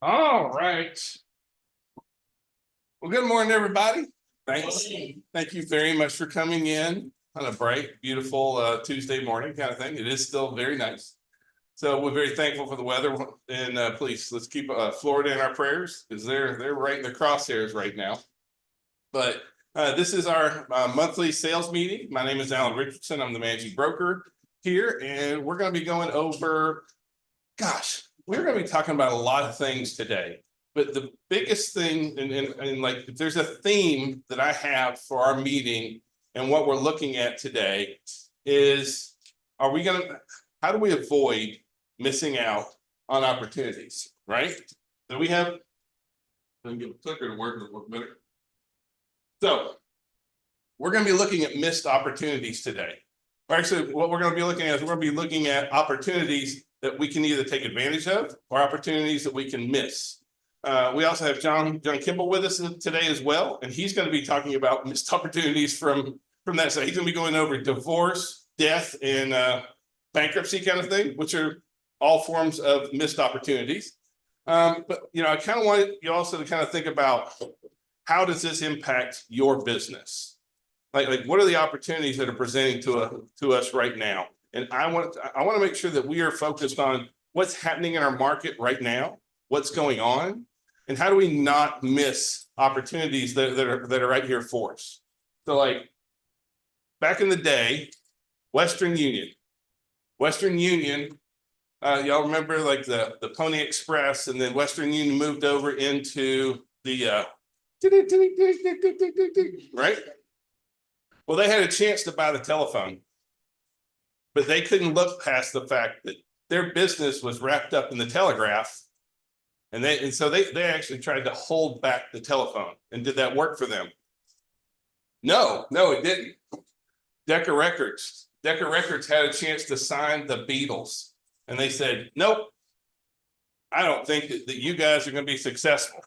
All right. Well, good morning, everybody. Thanks. Thank you very much for coming in on a bright, beautiful Tuesday morning kind of thing. It is still very nice. So we're very thankful for the weather. And please, let's keep Florida in our prayers because they're right in the crosshairs right now. But this is our monthly sales meeting. My name is Alan Richardson. I'm the managing broker here, and we're going to be going over, we're going to be talking about a lot of things today. But the biggest thing, and like, if there's a theme that I have for our meeting and what we're looking at today is, how do we avoid missing out on opportunities, right? So we have, let me get a clicker to work a little better. So we're going to be looking at missed opportunities today. Or actually, what we're going to be looking at is we're going to be looking at opportunities that we can either take advantage of or opportunities that we can miss. We also have John Kimball with us today as well, and he's going to be talking about missed opportunities from that side. He's going to be going over divorce, death, and bankruptcy kind of thing, which are all forms of missed opportunities. But I kind of want you also to kind of think about, how does this impact your business? Like what are the opportunities that are presenting to us right now? And I want to make sure that we are focused on what's happening in our market right now, what's going on, and how do we not miss opportunities that are right here for us. So like back in the day, Western Union, y'all remember like the Pony Express, and then Western Union moved over into the right? Well, they had a chance to buy the telephone, but they couldn't look past the fact that their business was wrapped up in the telegraph. And so they actually tried to hold back the telephone. And did that work for them? No, it didn't. Decca Records had a chance to sign the Beatles. And they said, nope, I don't think that you guys are going to be successful.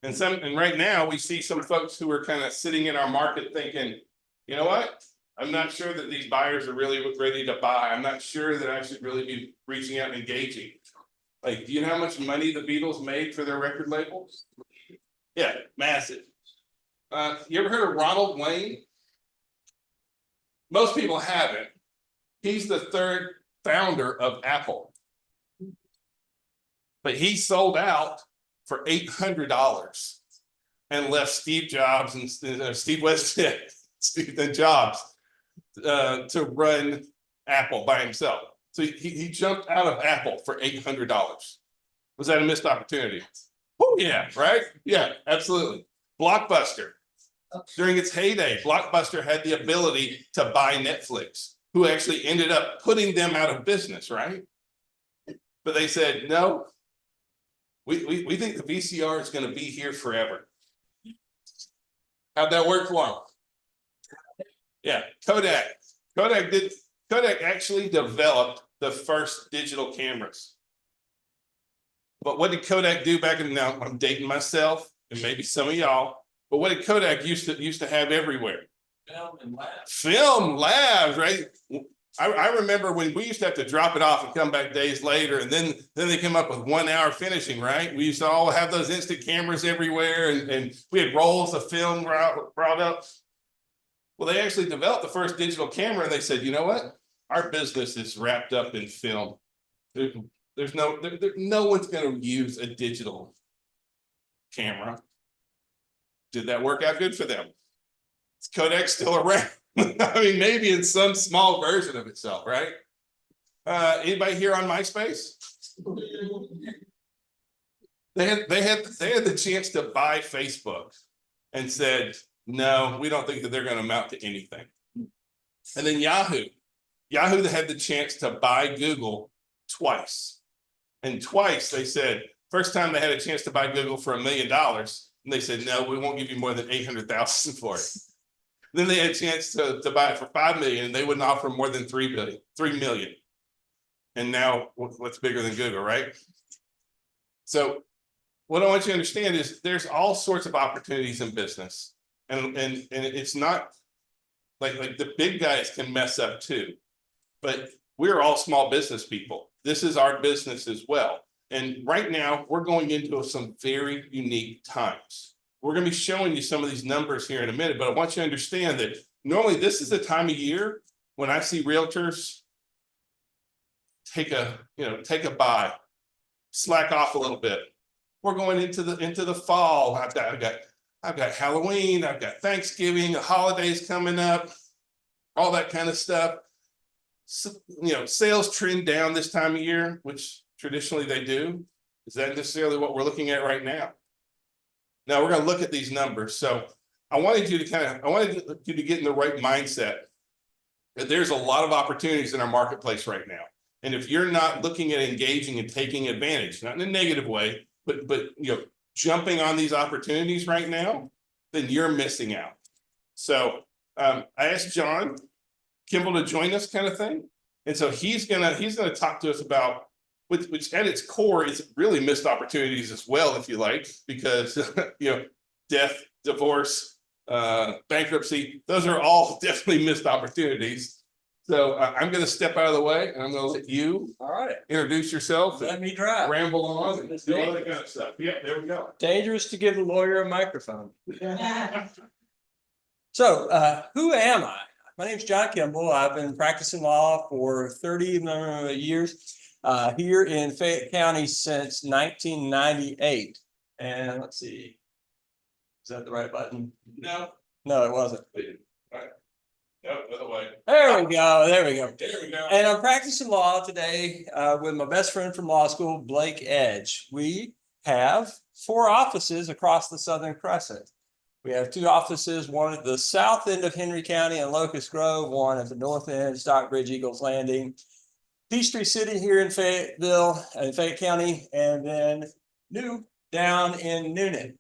And right now we see some folks who are kind of sitting in our market thinking, you know what? I'm not sure that these buyers are really ready to buy. I'm not sure that I should really be reaching out and engaging. Like, do you know how much money the Beatles made for their record labels? Yeah, massive. You ever heard of Ronald Wayne? Most people haven't. He's the third founder of Apple. But he sold out for $800 and left Steve Jobs and Steve Jobs to run Apple by himself. So he jumped out of Apple for $800. Was that a missed opportunity? Oh yeah, right? Yeah, absolutely. Blockbuster. During its heyday, Blockbuster had the ability to buy Netflix, who actually ended up putting them out of business, right? But they said, no, we think the VCR is going to be here forever. How'd that work for them? Yeah, Kodak actually developed the first digital cameras. But what did Kodak do back in, now I'm dating myself and maybe some of y'all, but what did Kodak used to have everywhere? Film labs, right? I remember when we used to have to drop it off and come back days later, and then they came up with 1 hour finishing, right? We used to all have those instant cameras everywhere, and we had rolls of film brought up. Well, they actually developed the first digital camera, and they said, you know what? Our business is wrapped up in film. No one's going to use a digital camera. Did that work out good for them? Is Kodak still around? I mean, maybe in some small version of itself, right? Anybody here on MySpace? They had the chance to buy Facebook and said, no, we don't think that they're going to amount to anything. And then Yahoo had the chance to buy Google twice. And twice they said, first time they had a chance to buy Google for $1 million, and they said, no, we won't give you more than 800,000 for it. Then they had a chance to buy it for $5 million, and they wouldn't offer more than $3 million. And now what's bigger than Google, right? So what I want you to understand is there's all sorts of opportunities in business. And it's not like the big guys can mess up too, but we're all small business people. This is our business as well. And right now, we're going into some very unique times. We're going to be showing you some of these numbers here in a minute, but I want you to understand that normally this is the time of year when I see realtors take a buy, slack off a little bit. We're going into the fall. I've got Halloween, I've got Thanksgiving, the holidays coming up, all that kind of stuff. So, sales trend down this time of year, which traditionally they do. Is that necessarily what we're looking at right now? Now we're going to look at these numbers. So I wanted you to get in the right mindset that there's a lot of opportunities in our marketplace right now. And if you're not looking at engaging and taking advantage, not in a negative way, but jumping on these opportunities right now, then you're missing out. So I asked John Kimball to join us, kind of thing. And so he's gonna talk to us about which at its core is really missed opportunities as well, if you like, because death, divorce, bankruptcy, those are all definitely missed opportunities. So I'm going to step out of the way and I'm going to let you introduce yourself. Let me drive. Ramble on and do all that kind of stuff. Yeah, there we go. Dangerous to give the lawyer a microphone. So who am I? My name's John Kimball. I've been practicing law for 30 years here in Fayette County since 1998. And let's see, is that the right button? No, it wasn't. All right. No, other way. There we go. There we go. And I'm practicing law today with my best friend from law school, Blake Edge. We have 4 offices across the Southern Crescent. We have 2 offices, one at the south end of Henry County and Locust Grove, one at the north end, Stockbridge, Eagles Landing, Peachtree City here in Fayetteville and Fayette County, and then new down in Noonan.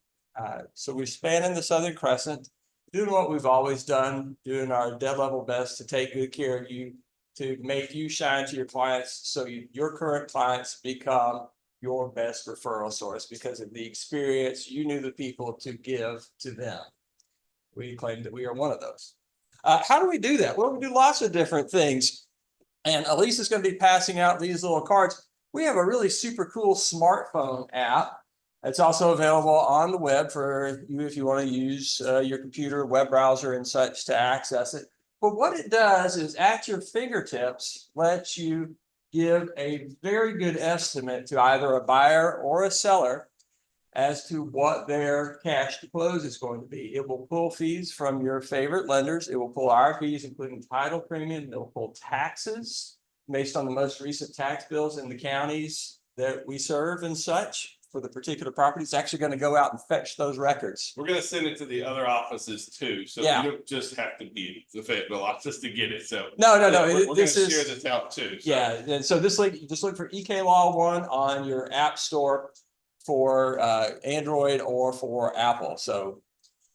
So we're spanning the Southern Crescent, doing what we've always done, doing our dead level best to take good care of you, to make you shine to your clients so your current clients become your best referral source because of the experience you knew the people to give to them. We claim that we are one of those. How do we do that? Well, we do lots of different things. And Elise is going to be passing out these little cards. We have a really super cool smartphone app. It's also available on the web for you if you want to use your computer, web browser, and such to access it. But what it does is at your fingertips lets you give a very good estimate to either a buyer or a seller as to what their cash to close is going to be. It will pull fees from your favorite lenders. It will pull our fees, including title premium. It will pull taxes based on the most recent tax bills in the counties that we serve and such. For the particular property, it's actually going to go out and fetch those records. We're going to send it to the other offices too. So you don't just have to be the Fayetteville office to get it. So no. We're going to share this out too. So. Yeah. And so this link, just look for EK Law 1 on your app store for Android or for Apple. So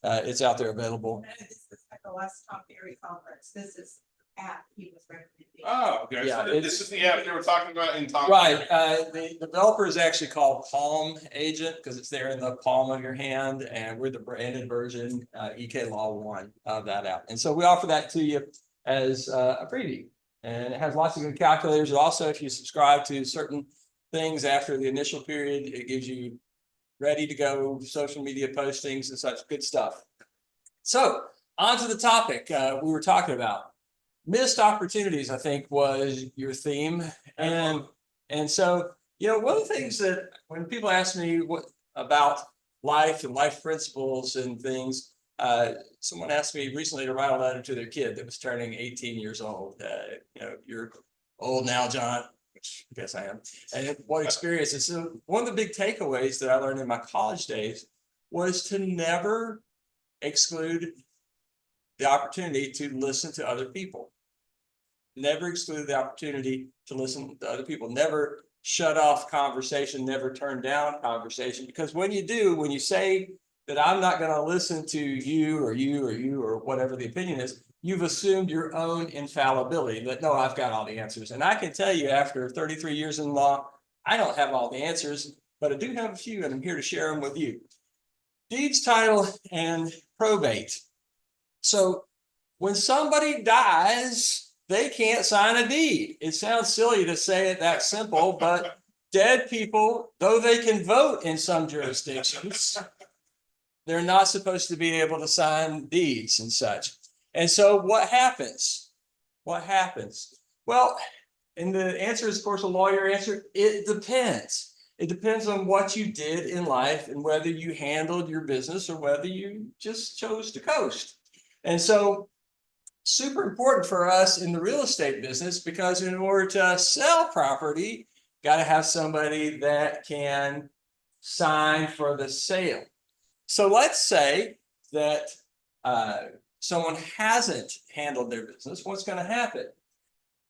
it's out there available. This is like the last Tom Ferry conference. This is the app he was recommending. Oh, okay. Yeah, so this is the app they were talking about in Tom. Right. The developer is actually called Palm Agent because it's there in the palm of your hand, and we're the branded version, EK Law 1 of that app. And so we offer that to you as a preview, and it has lots of good calculators. Also, if you subscribe to certain things after the initial period, it gives you ready to go social media postings and such good stuff. So on to the topic we were talking about. Missed opportunities, I think, was your theme. And so, one of the things that when people ask me about life and life principles and things, someone asked me recently to write a letter to their kid that was turning 18 years old. You're old now, John, which I guess I am. And what experiences? So one of the big takeaways that I learned in my college days was to never exclude the opportunity to listen to other people. Never exclude the opportunity to listen to other people. Never shut off conversation, never turn down conversation. Because when you do, when you say that I'm not going to listen to you or whatever the opinion is, you've assumed your own infallibility that, no, I've got all the answers. And I can tell you after 33 years in law, I don't have all the answers, but I do have a few, and I'm here to share them with you. Deeds, title, and probate. So when somebody dies, they can't sign a deed. It sounds silly to say it that simple, but dead people, though they can vote in some jurisdictions, they're not supposed to be able to sign deeds and such. And so what happens? What happens? Well, and the answer is, of course, a lawyer answer. It depends. It depends on what you did in life and whether you handled your business or whether you just chose to coast. And so super important for us in the real estate business, because in order to sell property, got to have somebody that can sign for the sale. So let's say that someone hasn't handled their business. What's going to happen?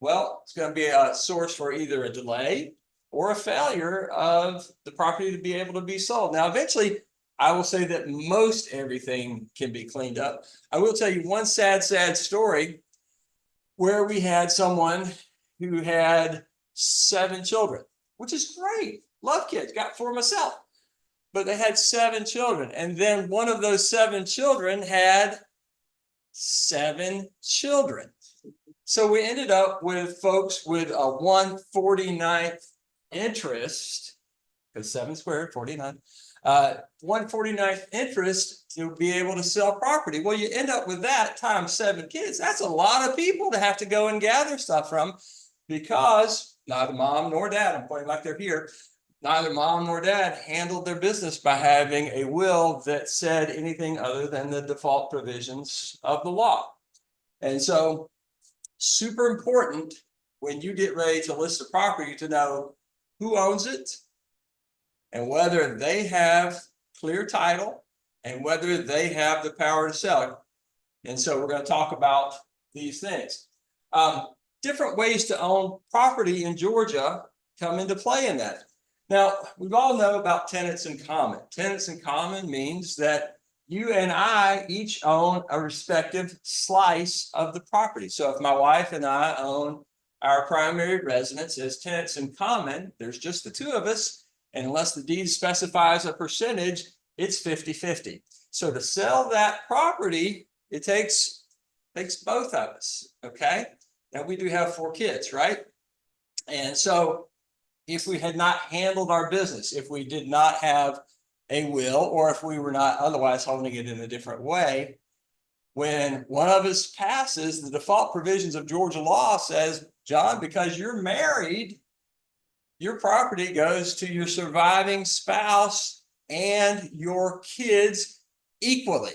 Well, it's going to be a source for either a delay or a failure of the property to be able to be sold. Now, eventually, I will say that most everything can be cleaned up. I will tell you one sad story where we had someone who had 7 children, which is great. Love kids, got 4 myself. But they had 7 children. And then one of those 7 children had 7 children. So we ended up with folks with a 1/49th interest, because 7 squared, 49, 1/49th interest to be able to sell property. Well, you end up with that times 7 kids. That's a lot of people to have to go and gather stuff from, because neither mom nor dad, I'm pointing like they're here, neither mom nor dad handled their business by having a will that said anything other than the default provisions of the law. And so super important when you get ready to list a property to know who owns it and whether they have clear title and whether they have the power to sell it. And so we're going to talk about these things. Different ways to own property in Georgia come into play in that. Now, we all know about tenants in common. Tenants in common means that you and I each own a respective slice of the property. So if my wife and I own our primary residence as tenants in common, there's just the 2 of us. And unless the deed specifies a percentage, it's 50-50. So to sell that property, it takes both of us, okay? Now we do have 4 kids, right? And so if we had not handled our business, if we did not have a will, or if we were not otherwise holding it in a different way, when one of us passes, the default provisions of Georgia law says, John, because you're married, your property goes to your surviving spouse and your kids equally.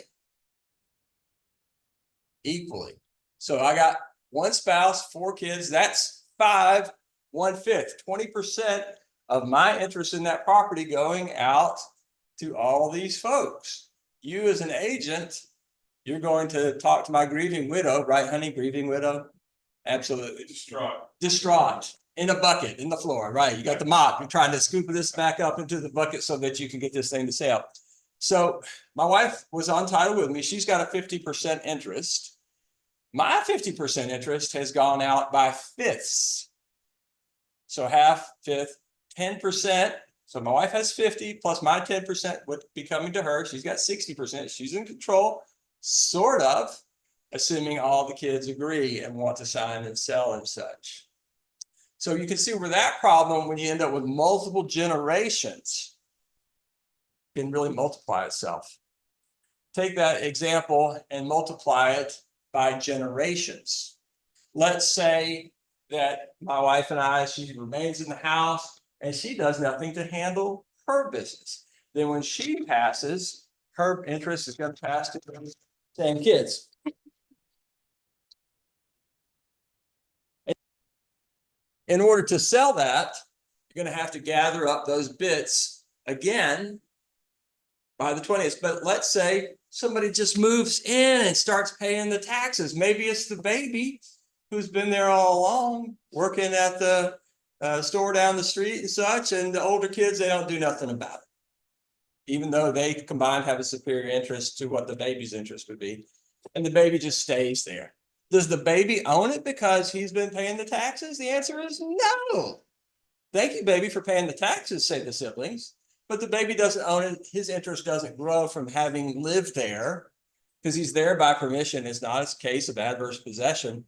Equally. So I got 1 spouse, 4 kids, that's 5, 1/5, 20% of my interest in that property going out to all these folks. You as an agent, you're going to talk to my grieving widow, right, honey? Grieving widow? Absolutely. Distraught. In a bucket, in the floor, right? You got the mop, you're trying to scoop this back up into the bucket so that you can get this thing to sale. So my wife was on title with me. She's got a 50% interest. My 50% interest has gone out by 5ths. So half, 5th, 10%. So my wife has 50 plus my 10% would be coming to her. She's got 60%. She's in control, sort of, assuming all the kids agree and want to sign and sell and such. So you can see where that problem, when you end up with multiple generations, can really multiply itself. Take that example and multiply it by generations. Let's say that my wife and I, she remains in the house and she does nothing to handle her business. Then when she passes, her interest is going to pass to the same kids. In order to sell that, you're going to have to gather up those bits again by the 20th. But let's say somebody just moves in and starts paying the taxes. Maybe it's the baby who's been there all along, working at the store down the street and such, and the older kids, they don't do nothing about it, even though they combined have a superior interest to what the baby's interest would be, and the baby just stays there. Does the baby own it because he's been paying the taxes? The answer is no. Thank you, baby, for paying the taxes, say the siblings, but the baby doesn't own it. His interest doesn't grow from having lived there because he's there by permission. It's not a case of adverse possession.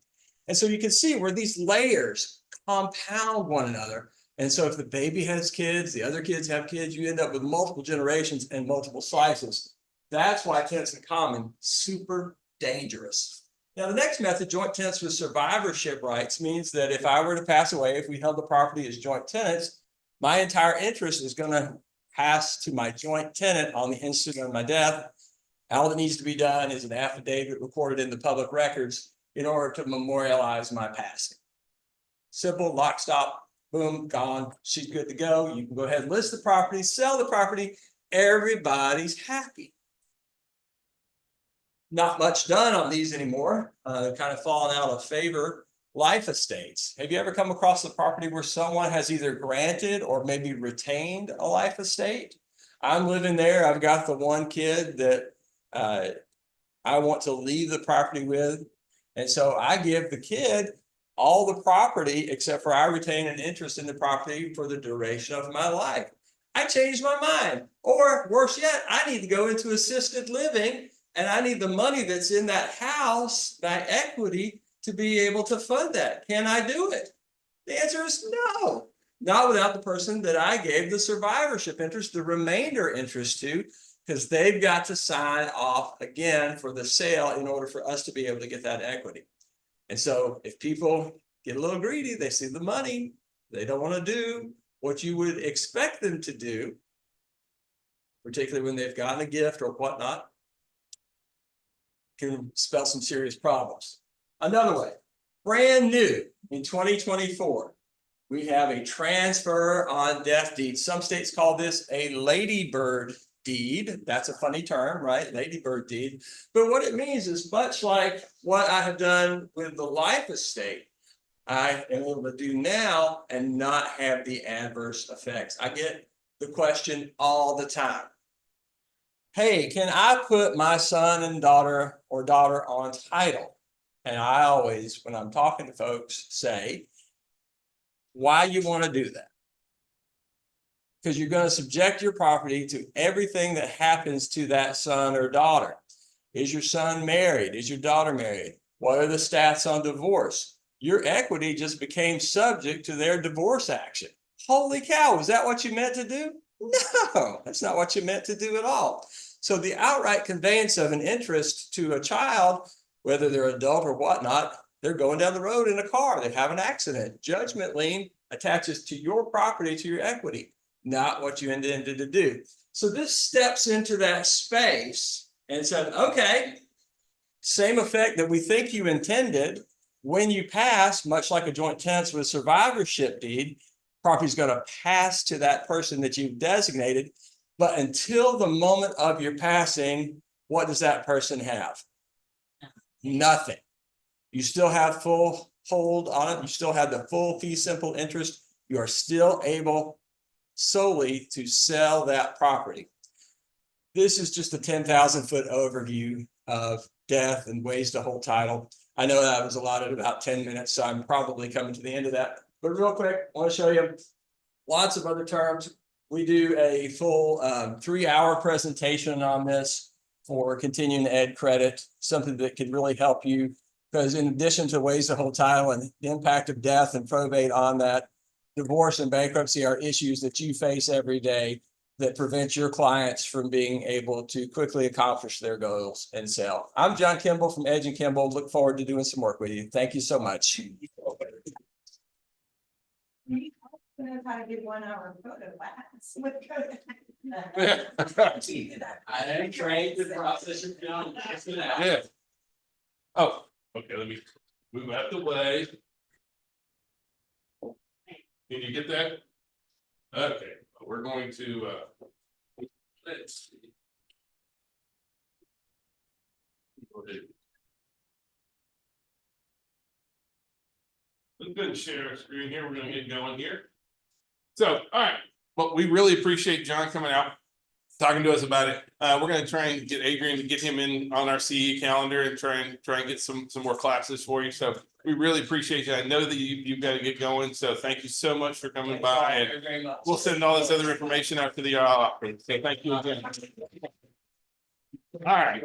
And so you can see where these layers compound one another. And so if the baby has kids, the other kids have kids, you end up with multiple generations and multiple slices. That's why tenants in common, super dangerous. Now, the next method, joint tenants with survivorship rights, means that if I were to pass away, if we held the property as joint tenants, my entire interest is going to pass to my joint tenant on the instant of my death. All that needs to be done is an affidavit recorded in the public records in order to memorialize my passing. Simple, lock, stop, boom, gone. She's good to go. You can go ahead and list the property, sell the property. Everybody's happy. Not much done on these anymore. They're kind of fallen out of favor. Life estates. Have you ever come across a property where someone has either granted or maybe retained a life estate? I'm living there. I've got the one kid that I want to leave the property with. And so I give the kid all the property except for I retain an interest in the property for the duration of my life. I changed my mind. Or worse yet, I need to go into assisted living and I need the money that's in that house, that equity, to be able to fund that. Can I do it? The answer is no. Not without the person that I gave the survivorship interest, the remainder interest to, because they've got to sign off again for the sale in order for us to be able to get that equity. And so if people get a little greedy, they see the money, they don't want to do what you would expect them to do, particularly when they've gotten a gift or whatnot, can spell some serious problems. Another way, brand new in 2024, we have a transfer on death deed. Some states call this a ladybird deed. That's a funny term, right? Ladybird deed. But what it means is much like what I have done with the life estate, I am able to do now and not have the adverse effects. I get the question all the time. Hey, can I put my son and daughter or daughter on title? And I always, when I'm talking to folks, say, why you want to do that? Because you're going to subject your property to everything that happens to that son or daughter. Is your son married? Is your daughter married? What are the stats on divorce? Your equity just became subject to their divorce action. Holy cow, is that what you meant to do? No, that's not what you meant to do at all. So the outright conveyance of an interest to a child, whether they're adult or whatnot, they're going down the road in a car, they have an accident. Judgment lien attaches to your property, to your equity, not what you intended to do. So this steps into that space and said, okay, same effect that we think you intended. When you pass, much like a joint tenants with survivorship deed, property is going to pass to that person that you've designated. But until the moment of your passing, what does that person have? Nothing. You still have full hold on it. You still have the full fee simple interest. You are still able solely to sell that property. This is just a 10,000-foot overview of death and ways to hold title. I know that was allotted about 10 minutes, so I'm probably coming to the end of that. But real quick, I want to show you lots of other terms. We do a full 3-hour presentation on this for continuing ed credit, something that could really help you, because in addition to ways to hold title and the impact of death and probate on that, divorce and bankruptcy are issues that you face every day that prevent your clients from being able to quickly accomplish their goals and sell. I'm John Kimball from Edge & Kimball. Look forward to doing some work with you. Thank you so much. How to give 1 hour photo class. I am trained to process your film. Yeah. Oh, okay, let me move out the way. Can you get that? Okay, we're going to, let's see. Let's go and share our screen here. We're gonna get going here. So, all right, well, we really appreciate John coming out, talking to us about it. We're gonna try and get Adrian to get him in on our CE calendar and try and get some more classes for you. So we really appreciate you. I know that you've got to get going. So thank you so much for coming by, and we'll send all this other information out to the office. So thank you again. All right.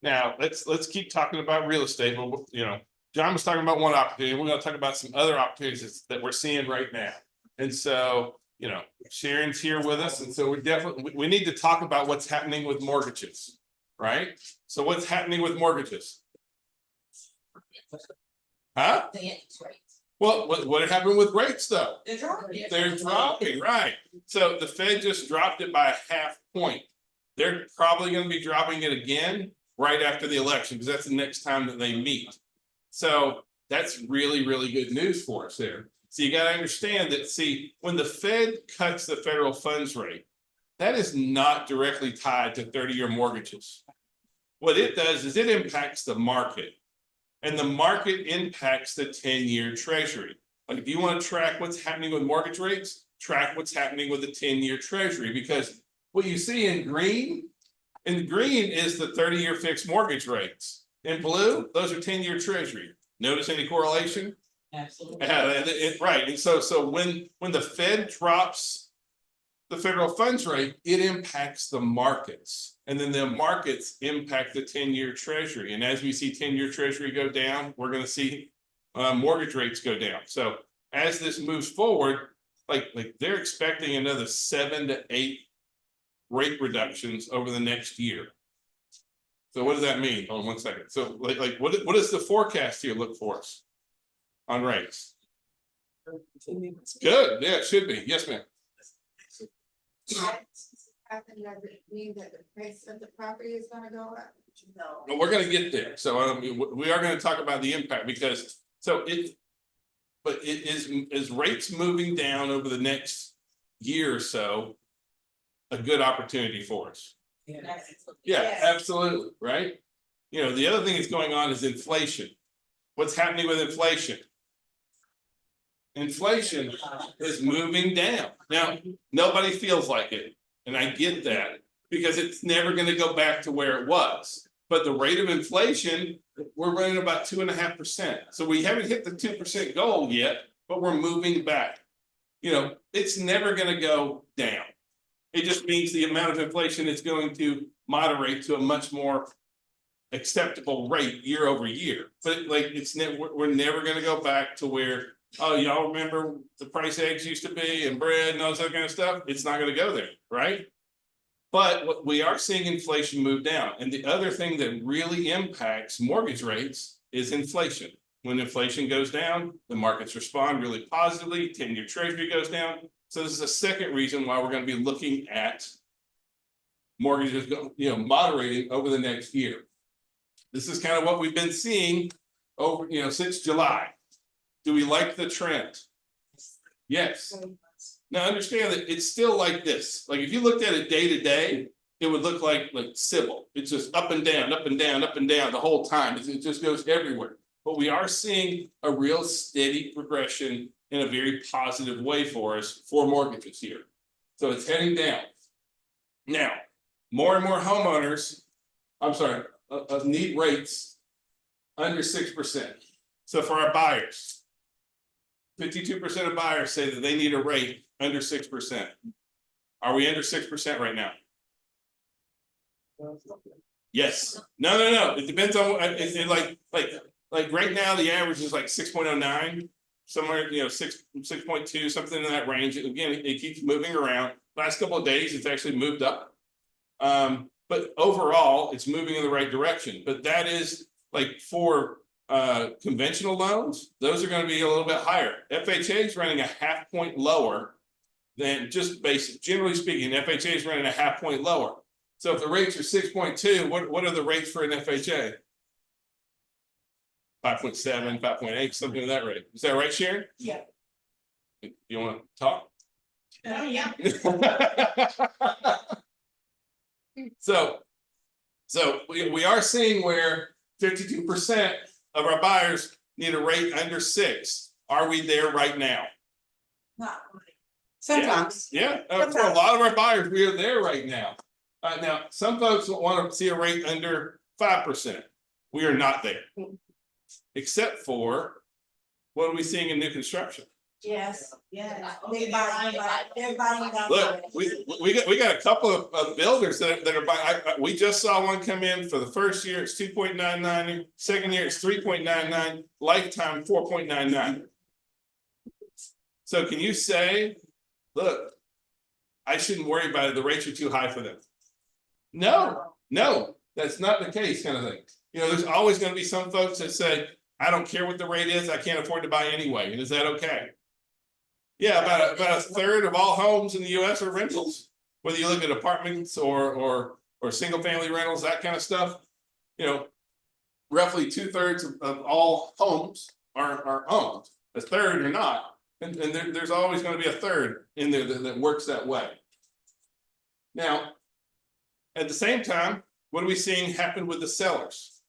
Now let's keep talking about real estate. But John was talking about one opportunity. We're going to talk about some other opportunities that we're seeing right now. And so, you know, Sharon's here with us, and so we're definitely, we need to talk about what's happening with mortgages, right? So what's happening with mortgages? Huh? The interest rates. Well, what happened with rates though? They're dropping. They're dropping, right? So the Fed just dropped it by a half point. They're probably gonna be dropping it again right after the election, because that's the next time that they meet. So that's really, really good news for us there. So you gotta understand that, see, when the Fed cuts the federal funds rate, that is not directly tied to 30-year mortgages. What it does is it impacts the market. And the market impacts the 10-year treasury. Like if you want to track what's happening with mortgage rates, track what's happening with the 10-year treasury, because what you see in green is the 30-year fixed mortgage rates. In blue, those are 10-year treasury. Notice any correlation? Absolutely. Right, and so when the Fed drops the federal funds rate, it impacts the markets. And then the markets impact the 10-year treasury. And as we see 10-year treasury go down, we're going to see mortgage rates go down. So as this moves forward, like they're expecting another 7 to 8 rate reductions over the next year. So what does that mean? Hold on one second. So like what does the forecast here look for us on rates? Good. Yeah, it should be. Yes, ma'am. Happen, does it mean that the price of the property is gonna go up? No. Well, we're going to get there. So we are going to talk about the impact, because but it is rates moving down over the next year or so a good opportunity for us? Yeah, Yes. absolutely, right? You know, the other thing that's going on is inflation. What's happening with inflation? Inflation is moving down. Now, nobody feels like it, and I get that, because it's never going to go back to where it was. But the rate of inflation, we're running about 2.5%. So we haven't hit the 2% goal yet, but we're moving back. You know, it's never going to go down. It just means the amount of inflation is going to moderate to a much more acceptable rate year over year. But like we're never going to go back to where, oh, y'all remember the price eggs used to be and bread and all that kind of stuff? It's not going to go there, right? But what we are seeing inflation move down. And the other thing that really impacts mortgage rates is inflation. When inflation goes down, the markets respond really positively, 10-year treasury goes down. So this is a second reason why we're going to be looking at mortgages, moderating over the next year. This is kind of what we've been seeing over, since July. Do we like the trend? Yes. Now understand that it's still like this. Like if you looked at it day to day, it would look like Sybil. It's just up and down, up and down, up and down the whole time. It just goes everywhere. But we are seeing a real steady progression in a very positive way for us for mortgages here. So it's heading down. Now, more and more homeowners, need rates under 6%. So for our buyers, 52% of buyers say that they need a rate under 6%. Are we under 6% right now? Yes. No. It depends on like right now the average is like 6.09, somewhere 6.2, something in that range. Again, it keeps moving around. Last couple of days, it's actually moved up. But overall, it's moving in the right direction. But that is like for conventional loans, those are going to be a little bit higher. FHA is running a half point lower than just basic. Generally speaking, FHA is running a half point lower. So if the rates are 6.2, what are the rates for an FHA? 5.7, 5.8, something of that rate. Is that right, Sharon? Yeah. You want to talk? Yeah. So we are seeing where 52% of our buyers need a rate under 6. Are we there right now? Not really. Sometimes. Yeah, for a lot of our buyers, we are there right now. Now, some folks want to see a rate under 5%. We are not there. Except for what are we seeing in new construction? Yes. They're buying. Look, we got a couple of builders that are buying. We just saw one come in for the first year, it's 2.99. Second year, it's 3.99. Lifetime 4.99. So can you say, look, I shouldn't worry about it, the rates are too high for them? No, no, that's not the case, kind of thing. You know, there's always gonna be some folks that say, I don't care what the rate is, I can't afford to buy anyway, and is that okay? Yeah, about a third of all homes in the US are rentals, whether you look at apartments or single family rentals, that kind of stuff. You know, roughly 2/3 of all homes are owned, a third are not. And there's always gonna be a third in there that works that way. Now, at the same time, what are we seeing happen with the sellers?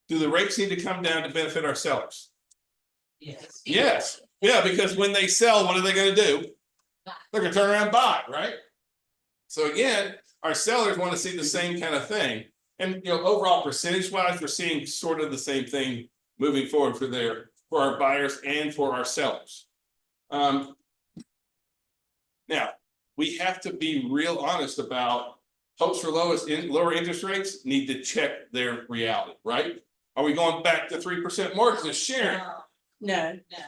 Do the rates need to come down to benefit our sellers? Yes. Yes, yeah, because when they sell, what are they gonna do? They're gonna turn around and buy, right? So again, our sellers want to see the same kind of thing. And you know, overall percentage wise, we're seeing sort of the same thing moving forward for our buyers and for our sellers. Now, we have to be real honest about hopes for lower interest rates need to check their reality, right? Are we going back to 3% mortgages, Sharon? No, No.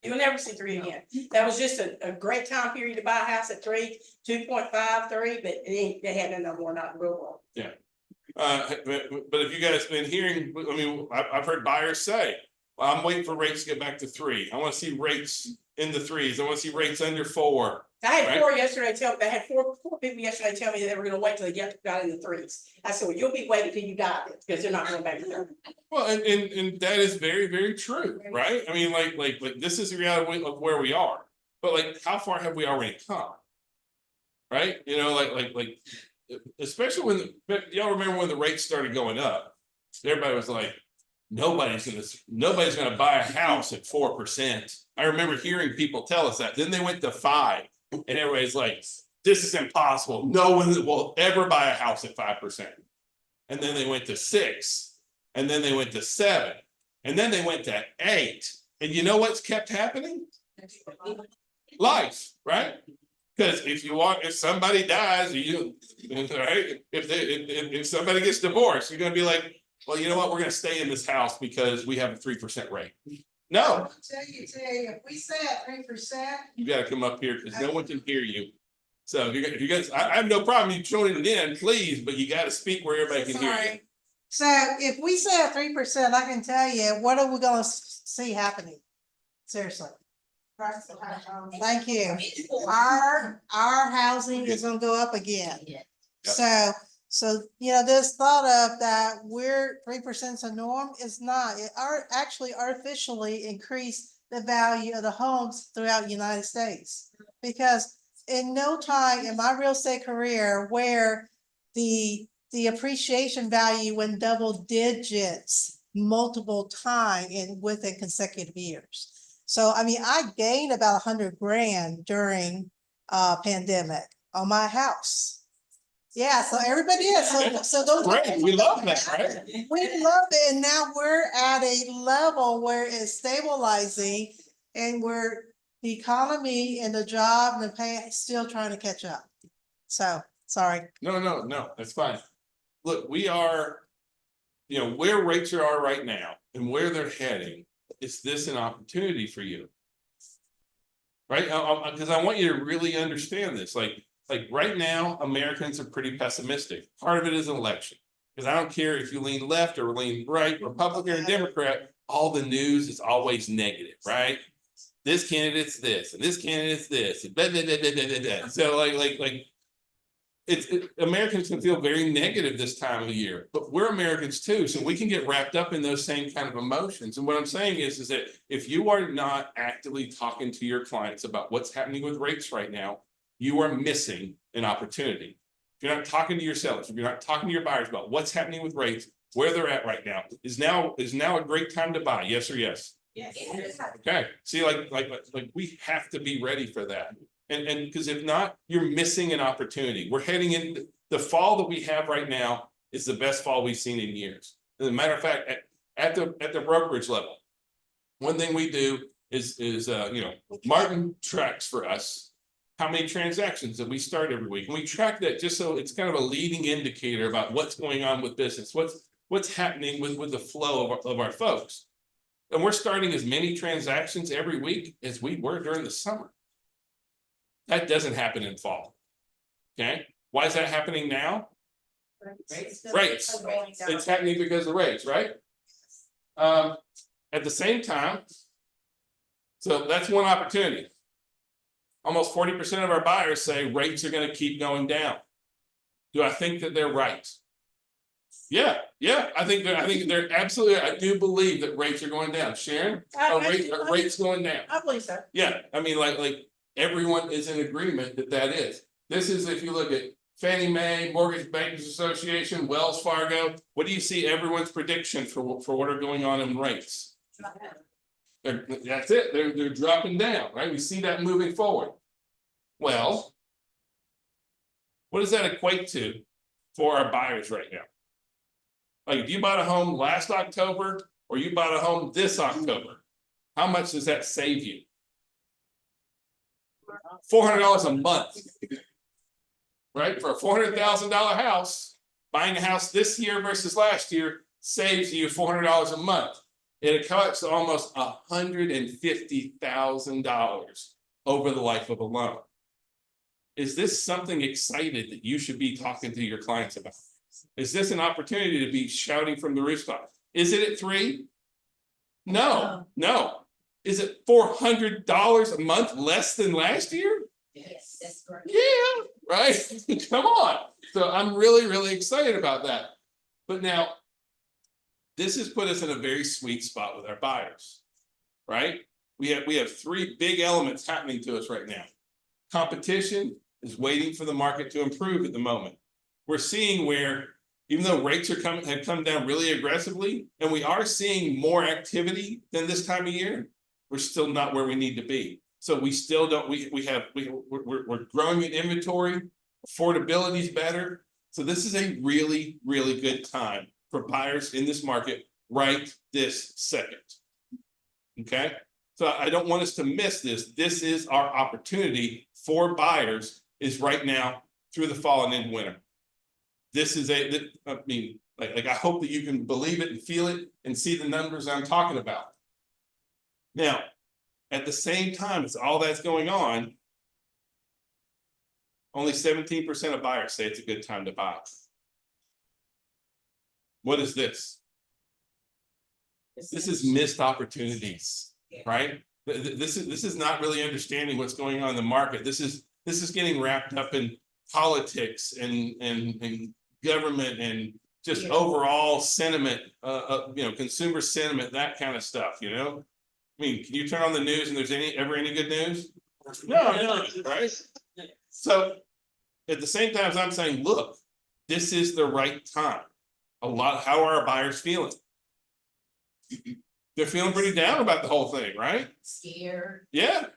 you'll never see 3 again. That was just a great time period to buy a house at 3, 2.5, 3, but it ain't, they had no more, not real well. But if you guys been hearing, I mean, I've heard buyers say, well, I'm waiting for rates to get back to 3. I want to see rates in the 3s. I want to see rates under 4. I had Right. 4 yesterday I had four people yesterday tell me they were gonna wait till they got in the 3s. I said, well, you'll be waiting till you got it, because they're not going back to there. Well, and that is very, very true, right? I mean, like this is the reality of where we are. But like, how far have we already come? Right? You know, like, especially y'all remember when the rates started going up, everybody was like, nobody's gonna buy a house at 4%. I remember hearing people tell us that. Then they went to 5, and everybody's like, this is impossible. No one will ever buy a house at 5%. And then they went to 6, and then they went to 7, and then they went to 8. And you know what's kept happening? Life, right? Because if somebody dies, right? If somebody gets divorced, you're gonna be like, well, you know what? We're gonna stay in this house because we have a 3% rate. No, Tell you, if we say at 3%. you gotta come up here because no one can hear you. So if you guys, I have no problem you tuning it in, please, but you gotta speak where everybody can hear you. Sorry. So if we say at 3%, I can tell you, what are we gonna see happening? Seriously. Thank you. Our housing is gonna go up again. Yeah. Yep. So, you know, this thought of that we're 3% is a norm is not, it actually artificially increased the value of the homes throughout the United States. Because in no time in my real estate career where the appreciation value went double digits multiple times within consecutive years. So, I mean, I gained about 100 grand during pandemic on my house. Yeah, so everybody is, so those. Great, we love that, right? We love it, and now we're at a level where it's stabilizing and the economy and the job and the pay still trying to catch up. So, sorry. No, that's fine. Look, we are, you know, where rates are right now and where they're heading, is this an opportunity for you? Right? Because I want you to really understand this. Like right now, Americans are pretty pessimistic. Part of it is an election. Because I don't care if you lean left or lean right, Republican or Democrat, all the news is always negative, right? This candidate's this, and this candidate's this, and blah, blah, blah, blah, blah, blah. So Americans can feel very negative this time of the year, but we're Americans too, so we can get wrapped up in those same kind of emotions. And what I'm saying is that if you are not actively talking to your clients about what's happening with rates right now, you are missing an opportunity. If you're not talking to your sellers, if you're not talking to your buyers about what's happening with rates, where they're at right now, is now a great time to buy, yes or yes? Yes. Okay, see, like we have to be ready for that. And because if not, you're missing an opportunity. We're heading in the fall that we have right now is the best fall we've seen in years. As a matter of fact, at the brokerage level, one thing we do is Martin tracks for us how many transactions that we start every week. And we track that just so it's kind of a leading indicator about what's going on with business, what's happening with the flow of our folks. And we're starting as many transactions every week as we were during the summer. That doesn't happen in fall. Okay, why is that happening now? Rates. It's happening because of rates, right? At the same time, so that's one opportunity. Almost 40% of our buyers say rates are going to keep going down. Do I think that they're right? Yeah, I think they're absolutely, I do believe that rates are going down. Sharon, are rates going down? I believe so. Yeah, I mean, like everyone is in agreement that that is. This is, if you look at Fannie Mae, Mortgage Bankers Association, Wells Fargo, what do you see everyone's prediction for what are going on in rates? That's it, they're dropping down, right? We see that moving forward. Well, what does that equate to for our buyers right now? Like if you bought a home last October or you bought a home this October, how much does that save you? $400 a month. Right? For a $400,000 house, buying a house this year versus last year saves you $400 a month. It costs almost $150,000 over the life of a loan. Is this something excited that you should be talking to your clients about? Is this an opportunity to be shouting from the rooftop? Is it at 3? No. Is it $400 a month less than last year? Yes, that's correct. Yeah, right. Come on. So I'm really excited about that. But now, this has put us in a very sweet spot with our buyers, right? We have 3 big elements happening to us right now. Competition is waiting for the market to improve at the moment. We're seeing where, even though rates have come down really aggressively, and we are seeing more activity than this time of year, we're still not where we need to be. So we still don't, we're growing in inventory, affordability is better. So this is a really good time for buyers in this market right this second. Okay, so I don't want us to miss this. This is our opportunity for buyers, is right now through the fall and into winter. This is I mean, like I hope that you can believe it and feel it and see the numbers I'm talking about. Now, at the same time as all that's going on, only 17% of buyers say it's a good time to buy. What is this? This is missed opportunities, right? This is not really understanding what's going on in the market. This is getting wrapped up in politics and government and just overall sentiment, consumer sentiment, that kind of stuff, you know? I mean, can you turn on the news and there's ever any good news? No, right? So at the same time as I'm saying, look, this is the right time. How are our buyers feeling? They're feeling pretty down about the whole thing, right? Scared. Yeah.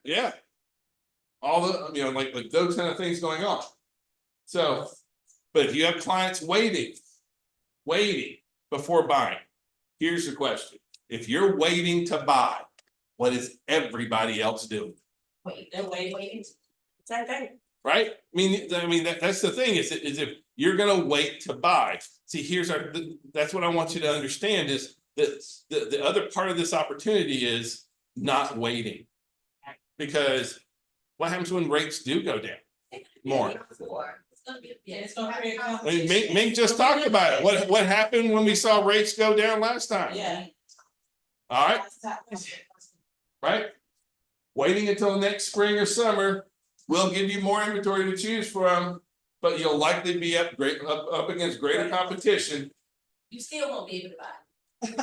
All the, like those kind of things going on. So, but if you have clients waiting before buying, here's the question. If you're waiting to buy, what is everybody else doing? They're waiting. Same thing. Right? I mean that's the thing is if you're gonna wait to buy. See, that's what I want you to understand is that the other part of this opportunity is not waiting. Because what happens when rates do go down more? I mean, Mink just talked about it. What happened when we saw rates go down last time? Yeah. All right. Right? Waiting until next spring or summer will give you more inventory to choose from, but you'll likely be up against greater competition. You still won't be able to buy.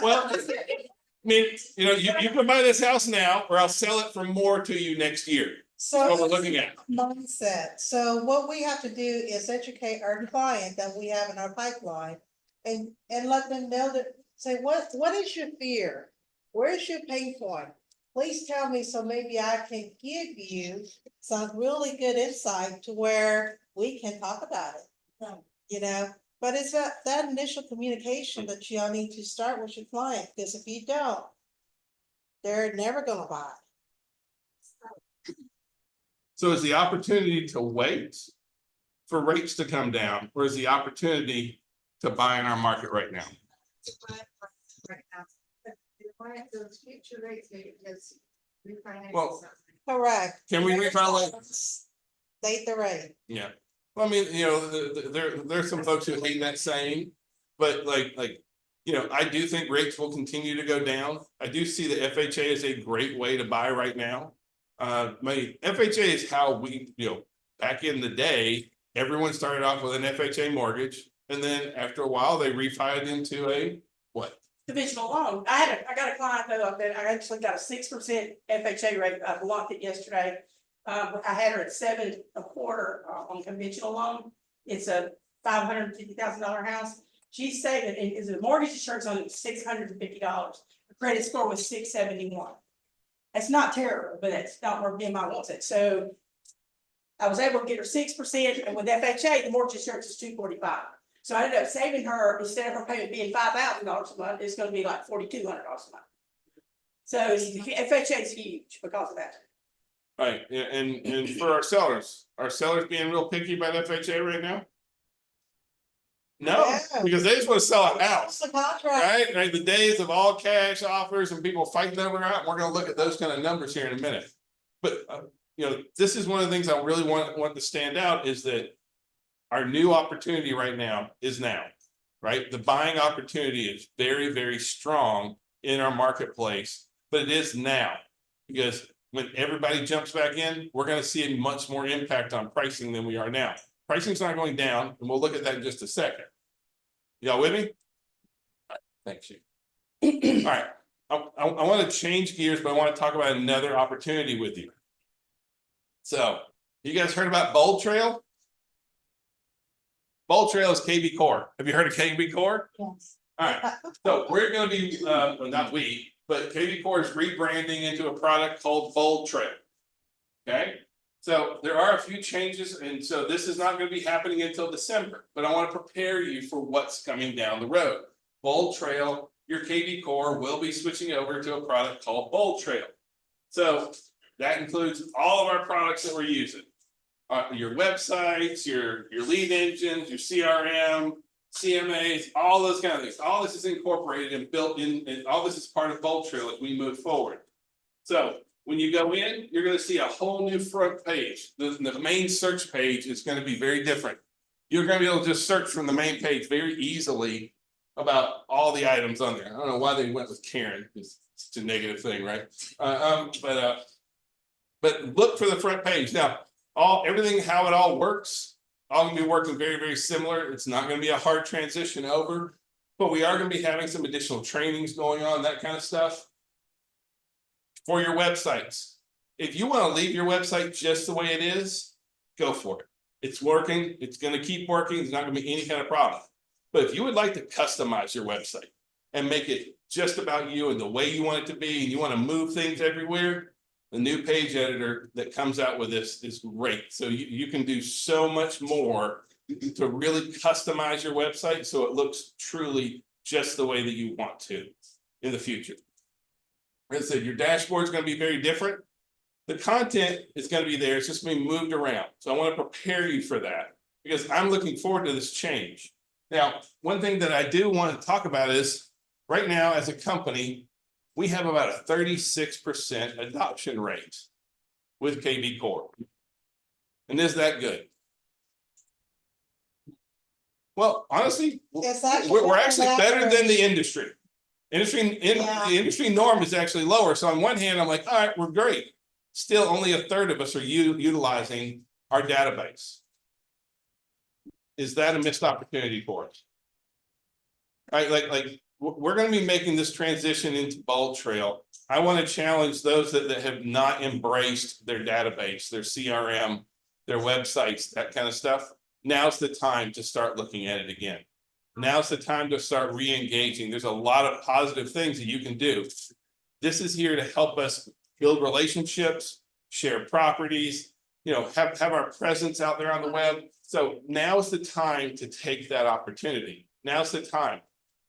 Well, I mean, you can buy this house now, or I'll sell it for more to you next year. That's what we're looking at. Mindset. So what we have to do is educate our client that we have in our pipeline and let them know that, say, what is your fear? Where is your pain point? Please tell me so maybe I can give you some really good insight to where we can talk about it. But it's that initial communication that y'all need to start with your client, because if you don't, they're never gonna buy. So is the opportunity to wait for rates to come down, or is the opportunity to buy in our market right now? Right, those future rates, they just refinance. Well, something. Correct. Can we refile it? State the rate. Yeah, well, I mean, you know, there's some folks who hate that saying, but you know, I do think rates will continue to go down. I do see the FHA as a great way to buy right now. My FHA is how we, you know, back in the day, everyone started off with an FHA mortgage, and then after a while, they refied into a what? Conventional loan. I got a client though, that I actually got a 6% FHA rate. I blocked it yesterday. I had her at 7.25 on conventional loan. It's a $550,000 house. She's saving, and is a mortgage insurance on it $650. Her credit score was 671. That's not terrible, but that's not where BMI wants it. So I was able to get her 6%, and with FHA, the mortgage insurance is $245. So I ended up saving her, instead of her payment being $5,000 a month, it's gonna be like $4,200 a month. So FHA is huge because of that. Right, yeah, and for our sellers being real picky about FHA right now? No, Yeah. because they just want to sell a house. The contract. Right, the days of all cash offers and people fighting over it, we're gonna look at those kind of numbers here in a minute. But, you know, this is one of the things I really want to stand out is that our new opportunity right now is now, right? The buying opportunity is very, very strong in our marketplace, but it is now. Because when everybody jumps back in, we're gonna see a much more impact on pricing than we are now. Pricing's not going down, and we'll look at that in just a second. Y'all with me? All right, thanks you. All right, I want to change gears, but I want to talk about another opportunity with you. So, you guys heard about Bold Trail? Bold Trail is KB Core. Have you heard of KB Core? Yes. All right, so we're gonna be, well, not we, but KB Core is rebranding into a product called Bold Trail. Okay, so there are a few changes, and so this is not gonna be happening until December, but I want to prepare you for what's coming down the road. Bold Trail, your KB Core will be switching over to a product called Bold Trail. So that includes all of our products that we're using. Your websites, your lead engines, your CRM, CMAs, all those kind of things. All this is incorporated and built in, and all this is part of Bold Trail as we move forward. So when you go in, you're going to see a whole new front page. The main search page is going to be very different. You're going to be able to just search from the main page very easily about all the items on there. I don't know why they went with Karen. It's such a negative thing, right? But look for the front page. Now, everything, how it all works, all gonna be working very, very similar. It's not gonna be a hard transition over, but we are gonna be having some additional trainings going on, that kind of stuff. For your websites, if you want to leave your website just the way it is, go for it. It's working, it's gonna keep working, there's not gonna be any kind of problem. But if you would like to customize your website and make it just about you and the way you want it to be, and you want to move things everywhere, the new page editor that comes out with this is great. So you can do so much more to really customize your website so it looks truly just the way that you want to in the future. As I said, your dashboard is going to be very different. The content is going to be there. It's just going to be moved around. So I want to prepare you for that because I'm looking forward to this change. Now, one thing that I do want to talk about is right now as a company, we have about a 36% adoption rate with KB Core. And is that good? Well, honestly, we're actually better than the industry. The industry norm is actually lower. So on one hand, I'm like, all right, we're great. Still, only a third of us are utilizing our database. Is that a missed opportunity for us? All right, we're going to be making this transition into Bold Trail. I want to challenge those that have not embraced their database, their CRM, their websites, that kind of stuff. Now's the time to start looking at it again. Now's the time to start re-engaging. There's a lot of positive things that you can do. This is here to help us build relationships, share properties, you know, have our presence out there on the web. So now's the time to take that opportunity. Now's the time.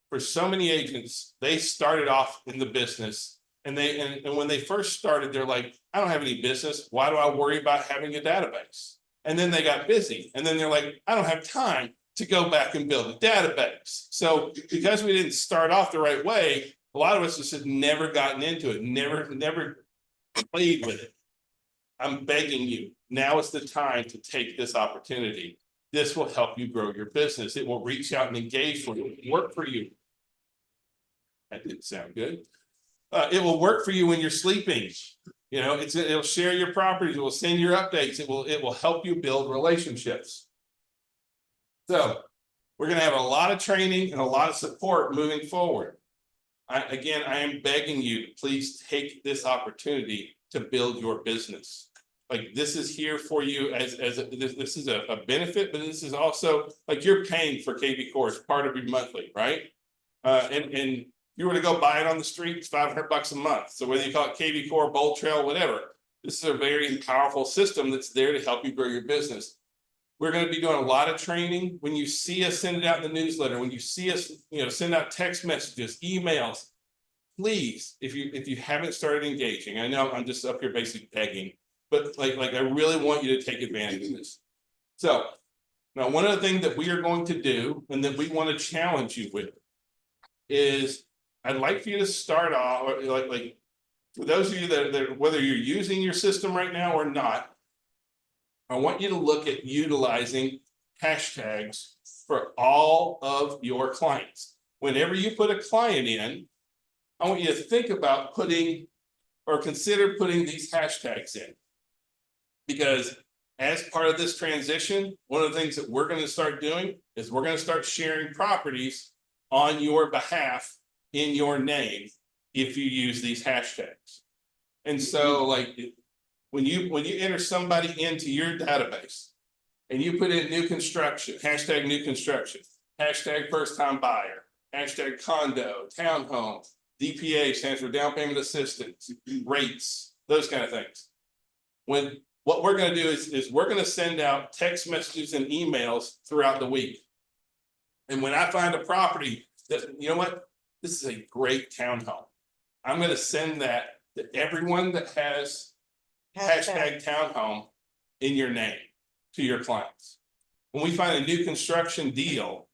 For so many agents, they started off in the business and when they first started, they're like, I don't have any business. Why do I worry about having a database? And then they got busy and then they're like, I don't have time to go back and build a database. So because we didn't start off the right way, A lot of us just have never gotten into it, never played with it. I'm begging you, now is the time to take this opportunity. This will help you grow your business. It will reach out and engage with you, work for you. That didn't sound good. It will work for you when you're sleeping. You know, it'll share your properties, it will send your updates, it will help you build relationships. So we're gonna have a lot of training and a lot of support moving forward. I am begging you, please take this opportunity to build your business. Like, this is here for you this is a benefit, but this is also, like, you're paying for KB Core as part of your monthly, right? And you were to go buy it on the street, it's $500 a month. So whether you call it KB Core, Bold Trail, whatever, this is a very powerful system that's there to help you grow your business. We're going to be doing a lot of training. When you see us send it out in the newsletter, when you see us, send out text messages, emails, please, if you haven't started engaging, I know I'm just up here basically begging, but like I really want you to take advantage of this. So now, one of the things that we are going to do and that we want to challenge you with is, I'd like for you to start off, or like for those of you that whether you're using your system right now or not, I want you to look at utilizing hashtags for all of your clients. Whenever you put a client in, I want you to think about putting or consider putting these hashtags in. Because as part of this transition, one of the things that we're going to start doing is we're going to start sharing properties on your behalf in your name if you use these hashtags. And so, like, when you enter somebody into your database and you put in new construction, hashtag new construction, hashtag first time buyer, hashtag condo, townhome, DPA stands for down payment assistance, rates, those kind of things. What we're going to do is we're going to send out text messages and emails throughout the week. And when I find a property that, you know what, this is a great townhome, I'm going to send that to everyone that has hashtag townhome in your name to your clients. When we find a new construction deal,